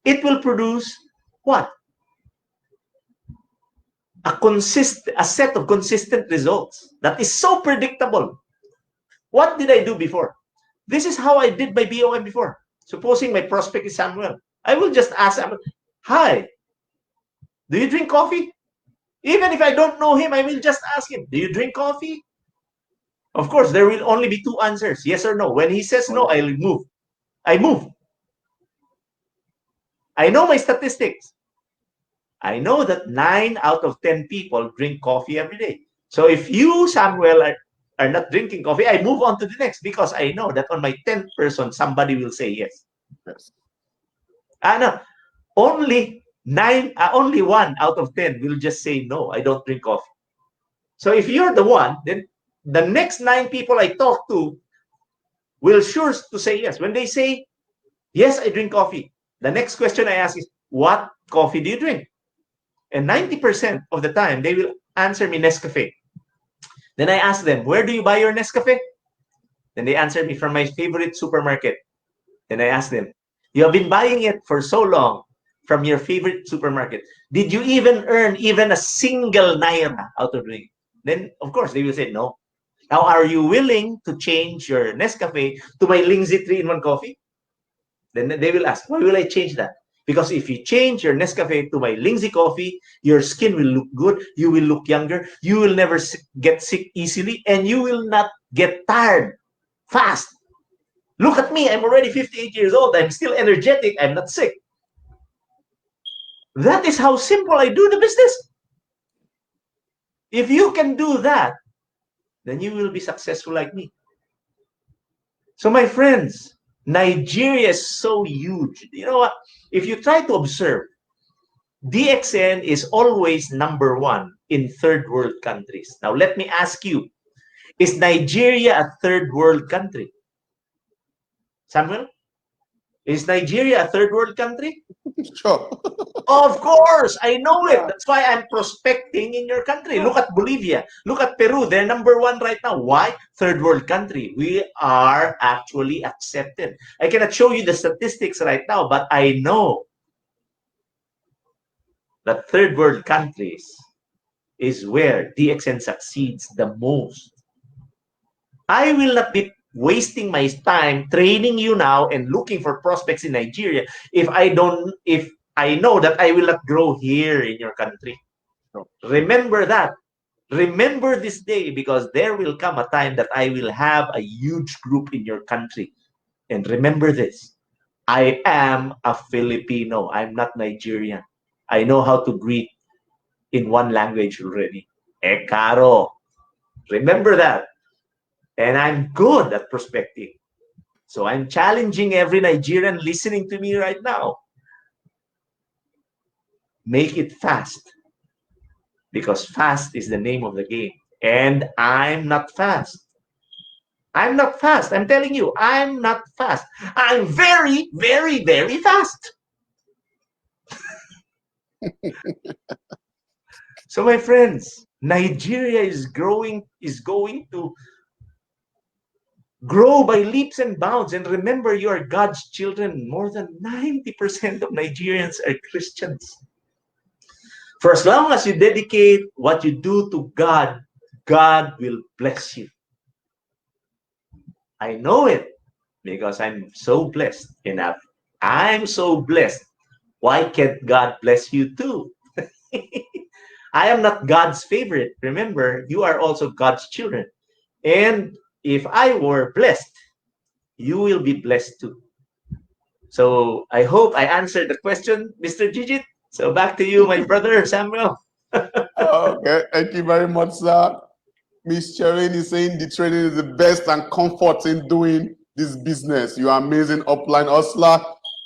it will produce what? A set of consistent results that is so predictable. What did I do before? This is how I did my BOM before. Supposing my prospect is Samuel, I will just ask Samuel, "Hi, do you drink coffee?" Even if I don't know him, I will just ask him, "Do you drink coffee?" Of course, there will only be two answers, yes or no. When he says no, I'll move. I move. I know my statistics. I know that 9 out of 10 people drink coffee every day. So if you, Samuel, are not drinking coffee, I move on to the next, because I know that on my 10th person, somebody will say yes. Yes. No, only 1 out of 10 will just say no, I don't drink coffee. So if you're the one, then the next 9 people I talk to will sure to say yes. When they say, "Yes, I drink coffee," the next question I ask is, "What coffee do you drink?" And 90% of the time, they will answer me Nescafe. Then I ask them, "Where do you buy your Nescafe?" Then they answer me, "From my favorite supermarket." Then I ask them, "You have been buying it for so long from your favorite supermarket. Did you even earn even a single naira out of doing it?" Then, of course, they will say no. Now, are you willing to change your Nescafe to my Lingzi 3-in-1 coffee? Then they will ask, "Why will I change that?" Because if you change your Nescafe to my Lingzi coffee, your skin will look good, you will look younger, you will never get sick easily, and you will not get tired fast. Look at me, I'm already 58 years old, I'm still energetic, I'm not sick. That is how simple I do the business. If you can do that, then you will be successful like me. So my friends, Nigeria is so huge. You know what? If you try to observe, DXN is always number 1 in third world countries. Now, let me ask you, is Nigeria a third world country? Samuel? Is Nigeria a third world country? Sure. Of course, I know it. Yeah. That's why I'm prospecting in your country. Look at Bolivia. Look at Peru. They're #1 right now. Why? Third world country. We are actually accepted. I cannot show you the statistics right now, but I know that third world countries is where DXN succeeds the most. I will not be wasting my time training you now and looking for prospects in Nigeria if I know that I will not grow here in your country. Sure. Remember that. Remember this day, because there will come a time that I will have a huge group in your country. And remember this, I am a Filipino. I'm not Nigerian. I know how to greet in one language already. E caro. Remember that. And I'm good at prospecting. So I'm challenging every Nigerian listening to me right now. Make it fast. Because fast is the name of the game. And I'm not fast. I'm not fast. I'm telling you, I'm not fast. I'm very, very, very fast. So my friends, Nigeria is going to grow by leaps and bounds. And remember, you are God's children. More than 90% of Nigerians are Christians. For as long as you dedicate what you do to God, God will bless you. I know it because I'm so blessed enough. I'm so blessed. Why can't God bless you too? I am not God's favorite. Remember, you are also God's children. And if I were blessed, you will be blessed too. So I hope I answered the question, Mr. Gigit. So back to you, my brother Samuel. Okay, thank you very much, sir. Miss Cherin is saying the training is the best and comfort in doing this business. You are amazing, upline Osler.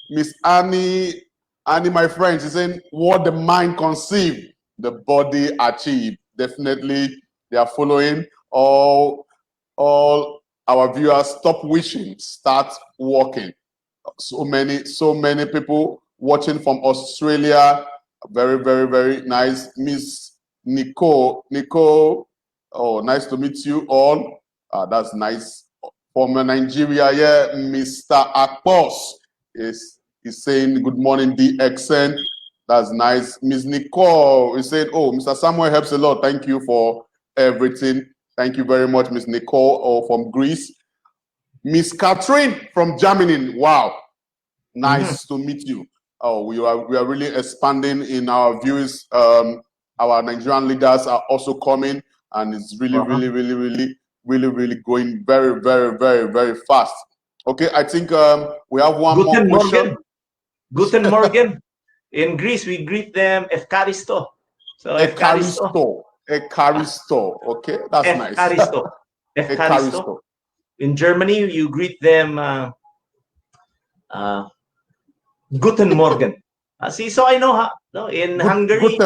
Miss Annie, my friend, she's saying what the mind conceive, the body achieve. Definitely, they are following all our viewers. Stop wishing, start working. So many people watching from Australia. Very, very, very nice. Miss Nicole, oh, nice to meet you all. That's nice. From Nigeria, yeah, Mr. Akpos is saying good morning, DXN. That's nice. Miss Nicole is saying, oh, Mr. Samuel helps a lot. Thank you for everything. Thank you very much, Miss Nicole, from Greece. Miss Catherine from Germany. Wow, nice to meet you. Oh, we are really expanding in our views. Our Nigerian leaders are also coming, and it's really, really going very, very, very, very fast. Okay, I think we have one more question. Guten Morgen. In Greece, we greet them Efkaristo. So Ekaristo. Okay, that's nice. Efkaristo. In Germany, you greet them Guten Morgen. See, so I know how. No, in Hungary,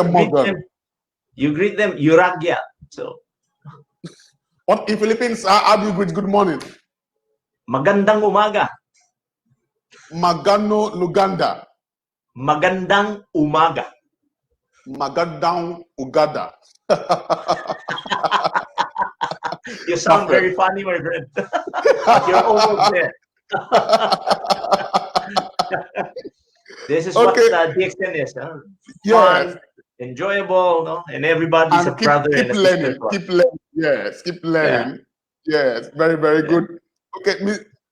you greet them Juragya. So, what in Philippines? How do you greet good morning? Magandang umaga. Magano Luganda. Magandang umaga. Magandang ugada. You sound very funny, my friend. But you're almost there. This is what DXN is. Huh? Yes. Fun, enjoyable, no? And everybody's a brother and a sister. Keep learning. Yes, keep learning. Yeah. Yes, very, very good. Okay,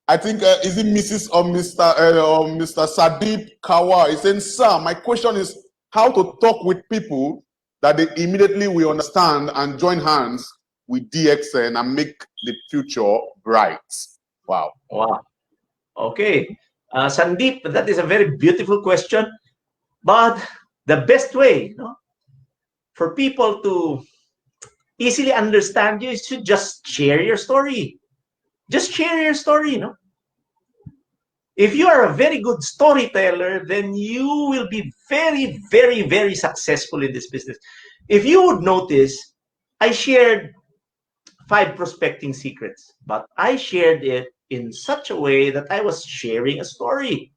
I think, is it Mrs. or Mr. Sadip Kawa? He's saying, sir, my question is how to talk with people that they immediately will understand and join hands with DXN and make the future bright. Wow. Wow. Okay. Sandeep, that is a very beautiful question. But the best way for people to easily understand you is to just share your story. Just share your story, If you are a very good storyteller, then you will be very, very, very successful in this business. If you would notice, I shared 5 prospecting secrets, but I shared it in such a way that I was sharing a story.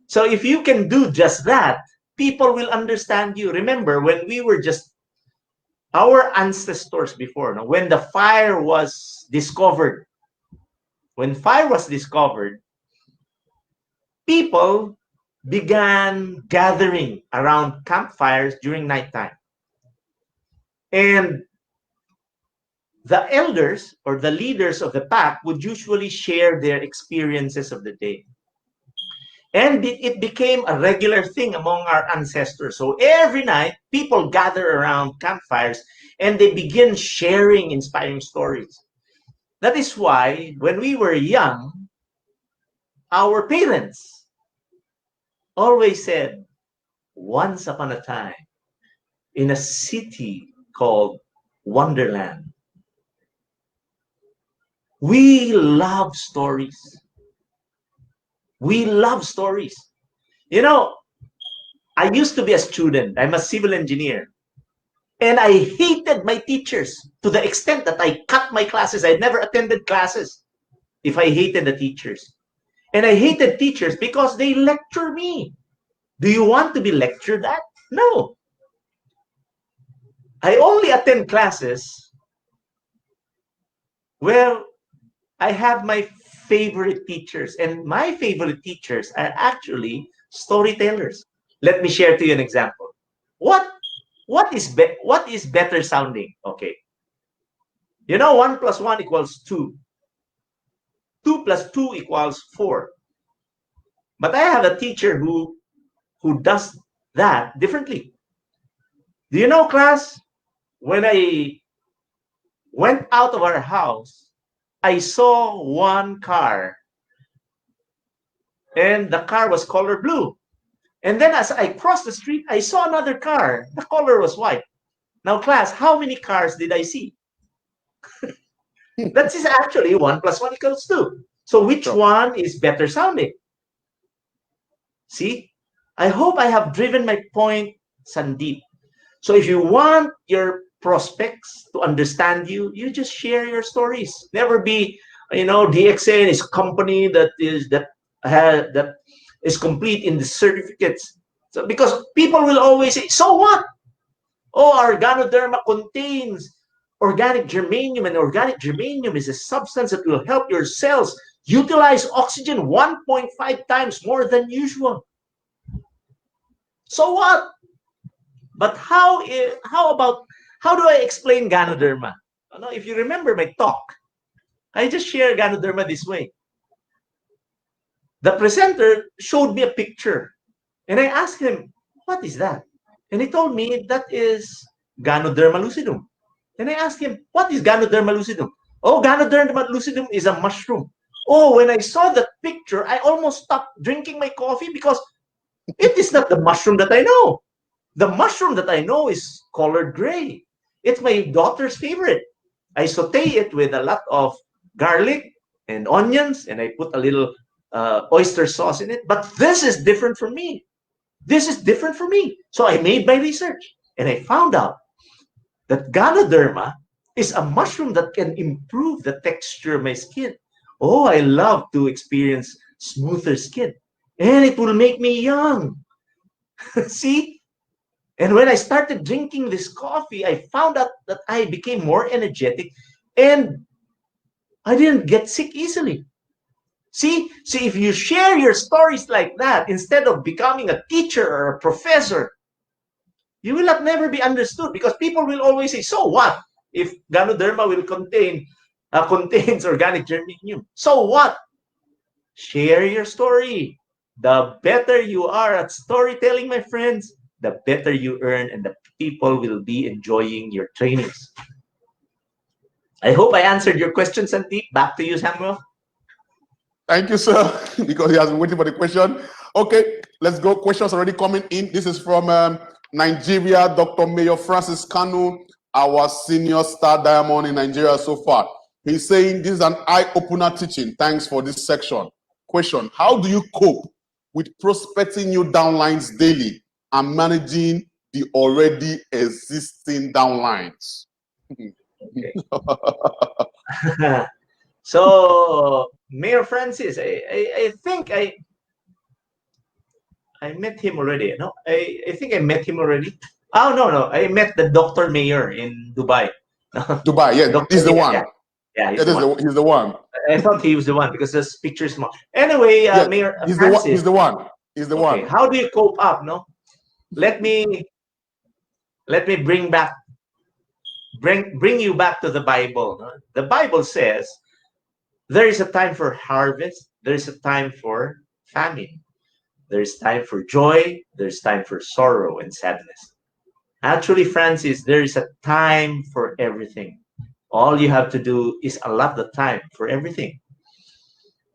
So if you can do just that, people will understand you. Remember, when we were just our ancestors before, no, when the fire was discovered, people began gathering around campfires during nighttime. And the elders or the leaders of the pack would usually share their experiences of the day. And it became a regular thing among our ancestors. So every night, people gather around campfires and they begin sharing inspiring stories. That is why when we were young, our parents always said, once upon a time, in a city called Wonderland, we love stories. We love stories. You know, I used to be a student. I'm a civil engineer. And I hated my teachers to the extent that I cut my classes. I never attended classes if I hated the teachers. And I hated teachers because they lecture me. Do you want to be lectured at? No. I only attend classes where I have my favorite teachers. And my favorite teachers are actually storytellers. Let me share to you an example. What is better sounding? Okay. You know, 1 plus 1 equals 2. 2 plus 2 equals 4. But I have a teacher who does that differently. Do you know, class, when I went out of our house, I saw one car, and the car was color blue. And then as I crossed the street, I saw another car. The color was white. Now, class, how many cars did I see? That is actually 1 plus 1 equals 2. So which one is better sounding? See, I hope I have driven my point, Sandeep. So if you want your prospects to understand you, you just share your stories. Never be, DXN is a company that is complete in the certificates. So because people will always say, so what? Oh, our Ganoderma contains organic germanium, and organic germanium is a substance that will help your cells utilize oxygen 1.5 times more than usual. So what? But how do I explain Ganoderma? If you remember my talk, I just share Ganoderma this way. The presenter showed me a picture, and I asked him, what is that? And he told me that is Ganoderma lucidum. And I asked him, what is Ganoderma lucidum? Oh, Ganoderma lucidum is a mushroom. Oh, when I saw that picture, I almost stopped drinking my coffee because it is not the mushroom that I know. The mushroom that I know is colored gray. It's my daughter's favorite. I saute it with a lot of garlic and onions, and I put a little oyster sauce in it. But this is different from me. This is different for me. So I made my research, and I found out that Ganoderma is a mushroom that can improve the texture of my skin. Oh, I love to experience smoother skin. And it will make me young. See? And when I started drinking this coffee, I found out that I became more energetic and I didn't get sick easily. See, if you share your stories like that, instead of becoming a teacher or a professor, you will not never be understood because people will always say, so what if Ganoderma will contains organic germanium? So what? Share your story. The better you are at storytelling, my friends, the better you earn, and the people will be enjoying your trainings. I hope I answered your question, Sandeep. Back to you, Samuel. Thank you, sir, because he has been waiting for the question. Okay, let's go. Questions already coming in. This is from Nigeria, Dr. Mayor Francis Kanu, our senior star diamond in Nigeria so far. He's saying this is an eye-opener teaching. Thanks for this section. Question, how do you cope with prospecting new downlines daily and managing the already existing downlines? Okay. So, Mayor Francis, I think I met him already. No, I think I met him already. Oh no, I met the Dr. Mayor in Dubai. Dubai, yeah, Dr. he's the Mayor, one. yeah, he's It the is one. he's the one. I thought he was the one because this picture is small. Anyway, Yeah, Mayor he's the one. Francis. He's the one. He's the Okay, one. how do you cope up? No, let me bring you back to the Bible. No? The Bible says there is a time for harvest. There is a time for famine. There is time for joy. There's time for sorrow and sadness. Actually, Francis, there is a time for everything. All you have to do is allot the time for everything.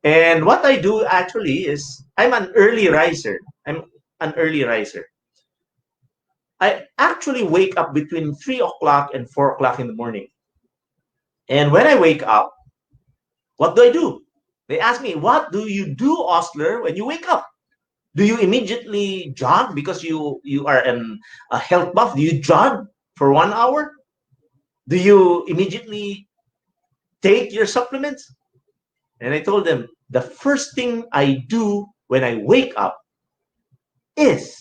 And what I do actually is I'm an early riser. I'm an early riser. I actually wake up between 3 o'clock and 4 o'clock in the morning. And when I wake up, what do I do? They ask me, what do you do, Osler, when you wake up? Do you immediately jog because you are a health buff? Do you jog for 1 hour? Do you immediately take your supplements? And I told them, the first thing I do when I wake up is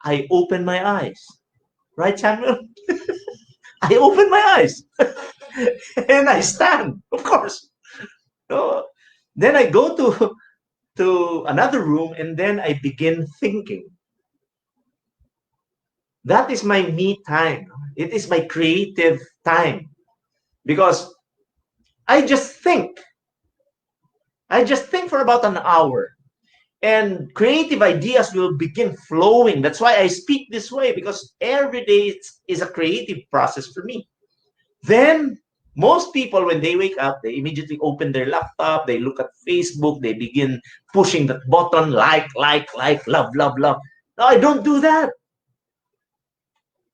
I open my eyes. Right, Samuel? I open my eyes and I stand, of course. So then I go to another room and then I begin thinking. That is my me time. It is my creative time because I just think. I just think for about an hour and creative ideas will begin flowing. That's why I speak this way because every day is a creative process for me. Then most people, when they wake up, they immediately open their laptop, they look at Facebook, they begin pushing that button, like, love, love, love. No, I don't do that.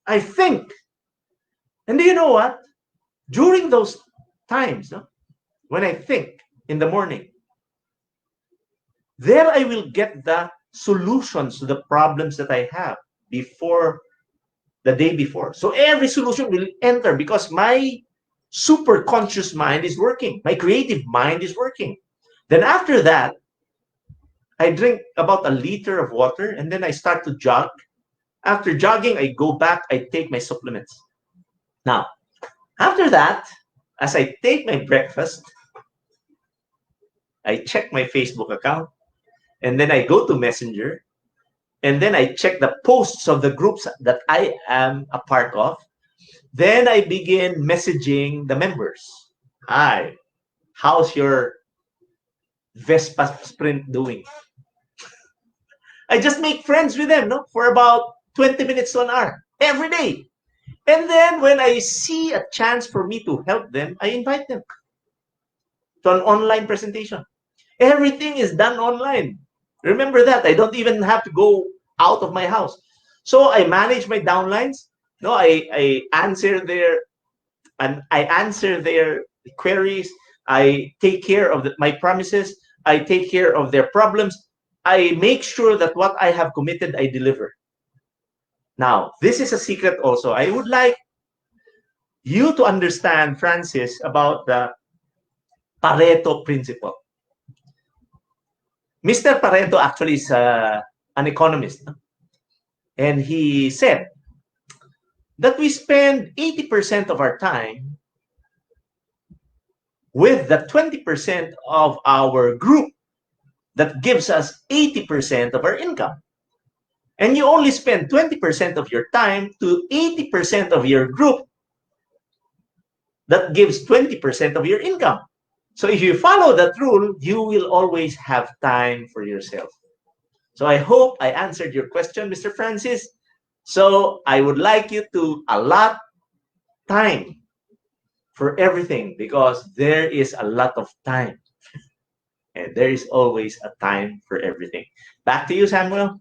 I think. And do you know what? During those times, no, when I think in the morning, there I will get the solutions to the problems that I have before the day before. So every solution will enter because my super conscious mind is working. My creative mind is working. Then after that, I drink about a liter of water and then I start to jog. After jogging, I go back, I take my supplements. Now, after that, as I take my breakfast, I check my Facebook account and then I go to Messenger and then I check the posts of the groups that I am a part of. Then I begin messaging the members. Hi, how's your Vespa sprint doing? I just make friends with them, no, for about 20 minutes to an hour every day. And then when I see a chance for me to help them, I invite them to an online presentation. Everything is done online. Remember that. I don't even have to go out of my house. So I manage my downlines. No, I answer their queries. I take care of my promises. I take care of their problems. I make sure that what I have committed, I deliver. Now, this is a secret also. I would like you to understand, Francis, about the Pareto principle. Mr. Pareto actually is an economist. And he said that we spend 80% of our time with the 20% of our group that gives us 80% of our income. And you only spend 20% of your time to 80% of your group that gives 20% of your income. So if you follow that rule, you will always have time for yourself. So I hope I answered your question, Mr. Francis. So I would like you to allot time for everything because there is a lot of time. And there is always a time for everything. Back to you, Samuel.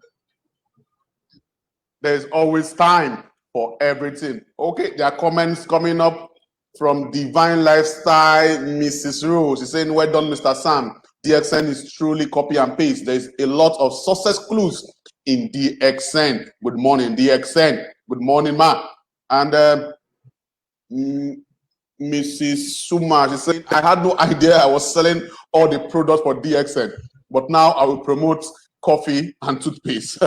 There's always time for everything. Okay, there are comments coming up from Divine Lifestyle, Mrs. Rose. She's saying, well done, Mr. Sam. DXN is truly copy and paste. There's a lot of success clues in DXN. Good morning, DXN. Good morning, Ma. And Mrs. Suma, she's saying, I had no idea I was selling all the products for DXN, but now I will promote coffee and toothpaste.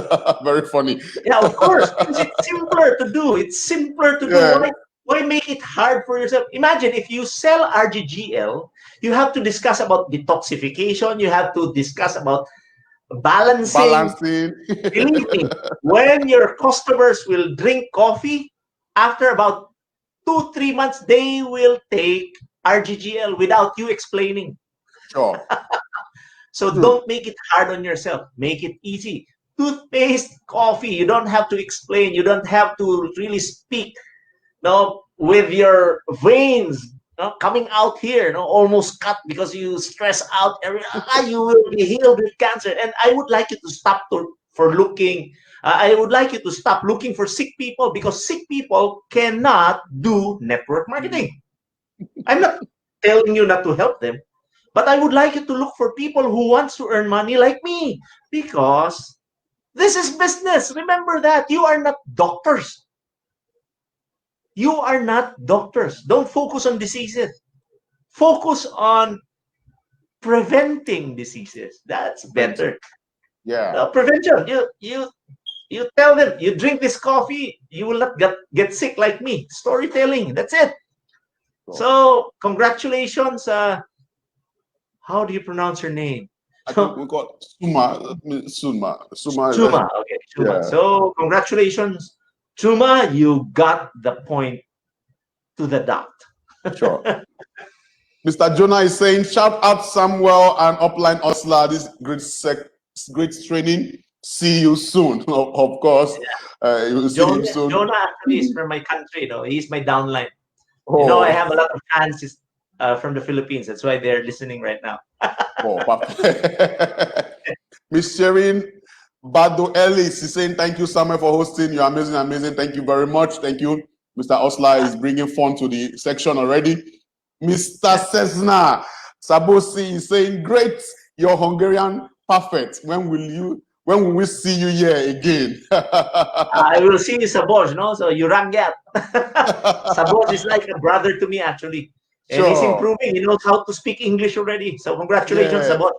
Very funny. Yeah, of course, because it's simpler to do. It's simpler to do. Yeah. Why make it hard for yourself? Imagine if you sell RGGL, you have to discuss about detoxification. You have to discuss about balancing. Balancing. Believe me, when your customers will drink coffee, after about 2-3 months, they will take RGGL without you explaining. Sure. So don't make it hard on yourself. Make it easy. Toothpaste, coffee, you don't have to explain. You don't have to really speak, with your veins coming out here, almost cut because you stress out. You will be healed with cancer. And I would like you to stop for looking. I would like you to stop looking for sick people, because sick people cannot do network marketing. I'm not telling you not to help them, but I would like you to look for people who wants to earn money like me, because this is business. Remember that. You are not doctors. You are not doctors. Don't focus on diseases. Focus on preventing diseases. That's better. Yeah. Prevention. You tell them, you drink this coffee, you will not get sick like me. Storytelling. That's it. So congratulations. How do you pronounce your name? I think we got Suma. Chuma. Okay, Chuma. Yeah. So congratulations, Chuma. You got the point to the dot. Sure. Mr. Jonah is saying, shout out Samuel and upline Osler. This great training. See you soon. Of course. Yeah. You will see him soon. Jonah actually is from my country. He's my downline. Oh. I have a lot of fans from the Philippines. That's why they're listening right now. Miss Sherin Bado Ellis is saying, thank you, Samuel, for hosting. You're amazing, amazing. Thank you very much. Thank you. Mr. Osler is bringing fun to the section already. Mr. Cesna Sabosi is saying, great, you're Hungarian perfect. When will we see you here again? I will see you, Saboj, so you rang that. Saboj is like a brother to me, actually. And he's improving. He knows how to speak English already. So congratulations, Saboj.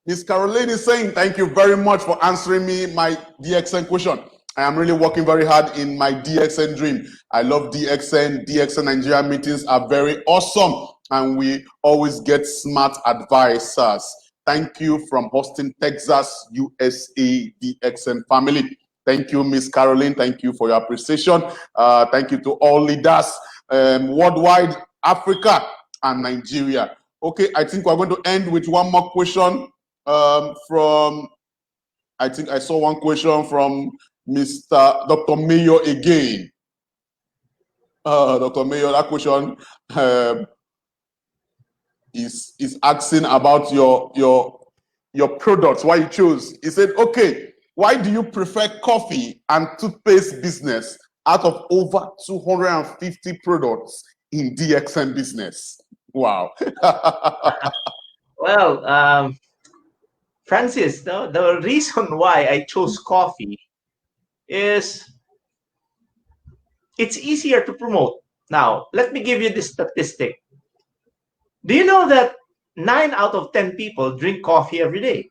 Miss Caroline is saying, thank you very much for answering me my DXN question. I am really working very hard in my DXN dream. I love DXN. DXN Nigeria meetings are very awesome, and we always get smart advisors. Thank you from Austin, Texas, USA, DXN family. Thank you, Miss Caroline. Thank you for your appreciation. Thank you to all leaders worldwide, Africa and Nigeria. Okay, I think we're going to end with one more question from, I think I saw one question from Mr. Dr. Mayo again. Dr. Mayo, that question is asking about your products, why you chose. He said, okay, why do you prefer coffee and toothpaste business out of over 250 products in DXN business? Wow. Well, Francis, the reason why I chose coffee is it's easier to promote. Now, let me give you this statistic. Do you know that 9 out of 10 people drink coffee every day?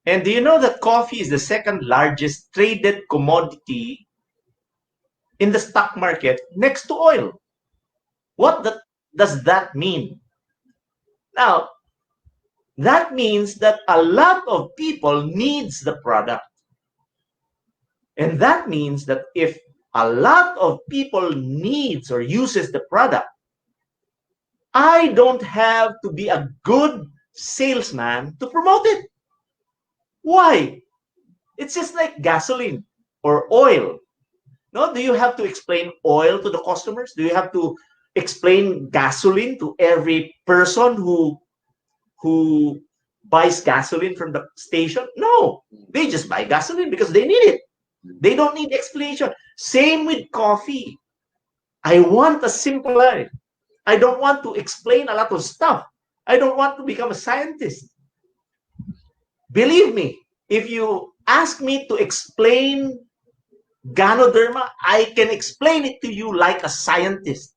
And do you know that coffee is the second largest traded commodity in the stock market next to oil? What does that mean? Now, that means that a lot of people needs the product. And that means that if a lot of people needs or uses the product, I don't have to be a good salesman to promote it. Why? It's just like gasoline or oil. No, do you have to explain oil to the customers? Do you have to explain gasoline to every person who buys gasoline from the station? No, they just buy gasoline because they need it. They don't need explanation. Same with coffee. I want a simple life. I don't want to explain a lot of stuff. I don't want to become a scientist. Believe me, if you ask me to explain Ganoderma, I can explain it to you like a scientist.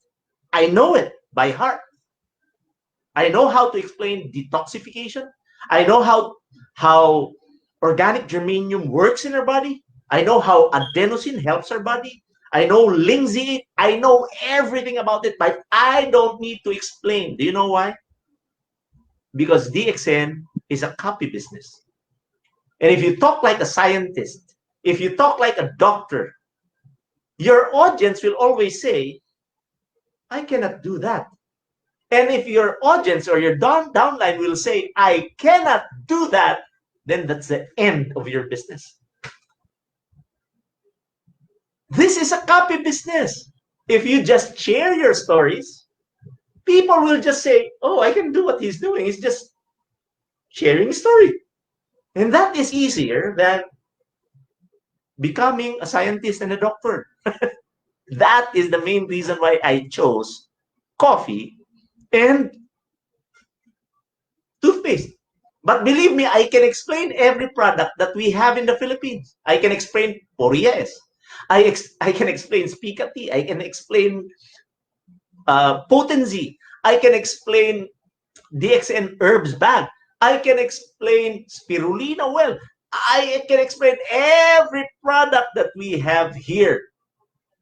I know it by heart. I know how to explain detoxification. I know how how organic germanium works in our body. I know how adenosine helps our body. I know linseed. I know everything about it, but I don't need to explain. Do you know why? Because DXN is a copy business. And if you talk like a scientist, if you talk like a doctor, your audience will always say, I cannot do that. And if your audience or your downline will say, I cannot do that, then that's the end of your business. This is a copy business. If you just share your stories, people will just say, oh, I can do what he's doing. He's just sharing a story. And that is easier than becoming a scientist and a doctor. That is the main reason why I chose coffee and toothpaste. But believe me, I can explain every product that we have in the Philippines. I can explain Porias. I can explain Spicati. I can explain Potency. I can explain DXN herbs bag. I can explain spirulina well. I can explain every product that we have here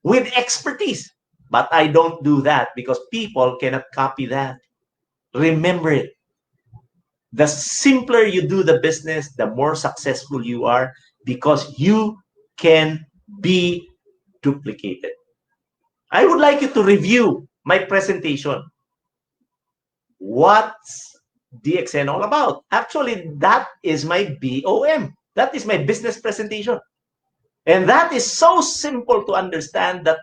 with expertise. But I don't do that because people cannot copy that. Remember it. The simpler you do the business, the more successful you are because you can be duplicated. I would like you to review my presentation. What's DXN all about? Actually, that is my BOM. That is my business presentation. And that is so simple to understand that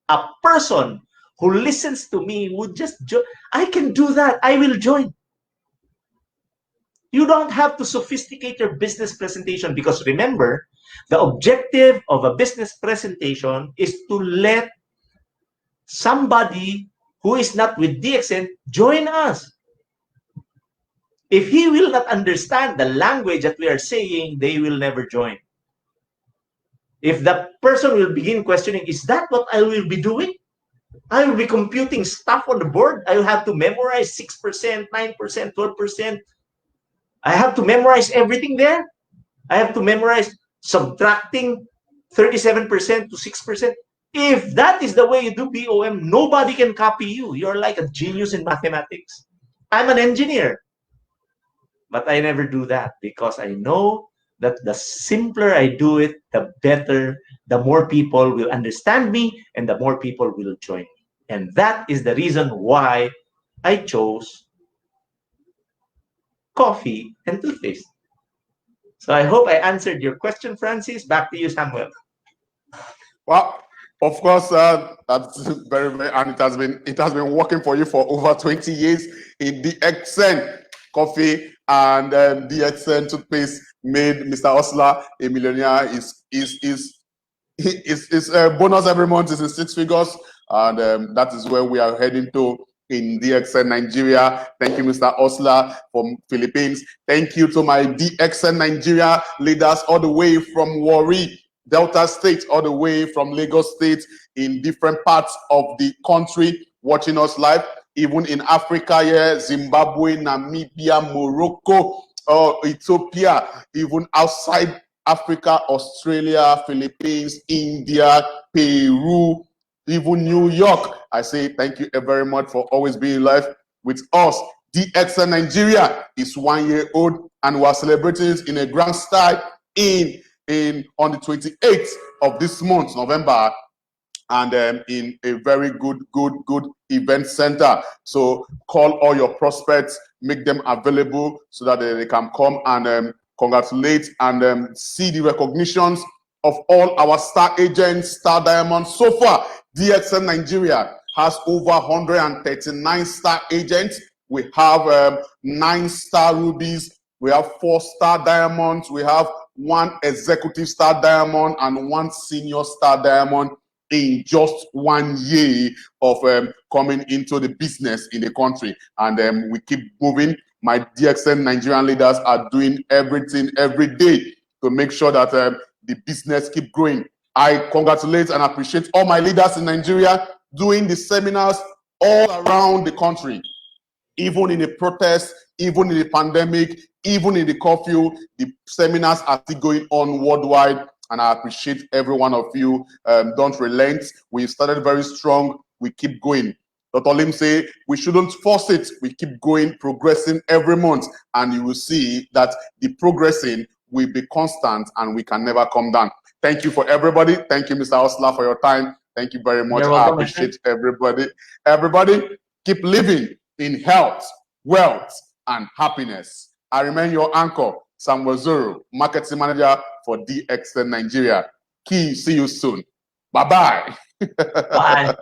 a person who listens to me would just join. I can do that. I will join. You don't have to sophisticate your business presentation because remember, the objective of a business presentation is to let somebody who is not with DXN join us. If he will not understand the language that we are saying, they will never join. If the person will begin questioning, is that what I will be doing? I will be computing stuff on the board. I will have to memorize 6%, 9%, 12%. I have to memorize everything there. I have to memorize subtracting 37% to 6%. If that is the way you do BOM, nobody can copy you. You're like a genius in mathematics. I'm an engineer. But I never do that because I know that the simpler I do it, the better, the more people will understand me and the more people will join me. And that is the reason why I chose coffee and toothpaste. So I hope I answered your question, Francis. Back to you, Samuel. Well, of course, that's very, very, and it has been working for you for over 20 years in DXN coffee and DXN toothpaste made Mr. Osler a millionaire. His bonus every month is in 6 figures, and that is where we are heading to in DXN Nigeria. Thank you, Mr. Osler from Philippines. Thank you to my DXN Nigeria leaders all the way from Warri, Delta State, all the way from Lagos State, in different parts of the country, watching us live, even in Africa here, Zimbabwe, Namibia, Morocco, Ethiopia, even outside Africa, Australia, Philippines, India, Peru, even New York. I say thank you very much for always being live with us. DXN Nigeria is 1 year old, and we're celebrating it in a grand style on the 28th of this month, November, and in a very good event center. So call all your prospects, make them available so that they can come and congratulate and see the recognitions of all our star agents, star diamonds. So far, DXN Nigeria has over 139 star agents. We have 9 star rubies. We have 4 star diamonds. We have 1 executive star diamond and 1 senior star diamond in just 1 year of coming into the business in the country. And we keep moving. My DXN Nigerian leaders are doing everything every day to make sure that the business keep growing. I congratulate and appreciate all my leaders in Nigeria doing the seminars all around the country Even in the protest, even in the pandemic, even in the curfew, the seminars are still going on worldwide. And I appreciate every one of you. Don't relent. We started very strong. We keep going. Dr. Lim say we shouldn't force it. We keep going, progressing every month. And you will see that the progressing will be constant and we can never come down. Thank you for everybody. Thank you, Mr. Osler, for your time. Thank you very much. You're I welcome, appreciate everybody. Everybody, keep living in health, wealth, and happiness. I remain your anchor, Samuel Zuru, Marketing Manager for DXN Nigeria. Key, see you soon. Bye-bye. Bye.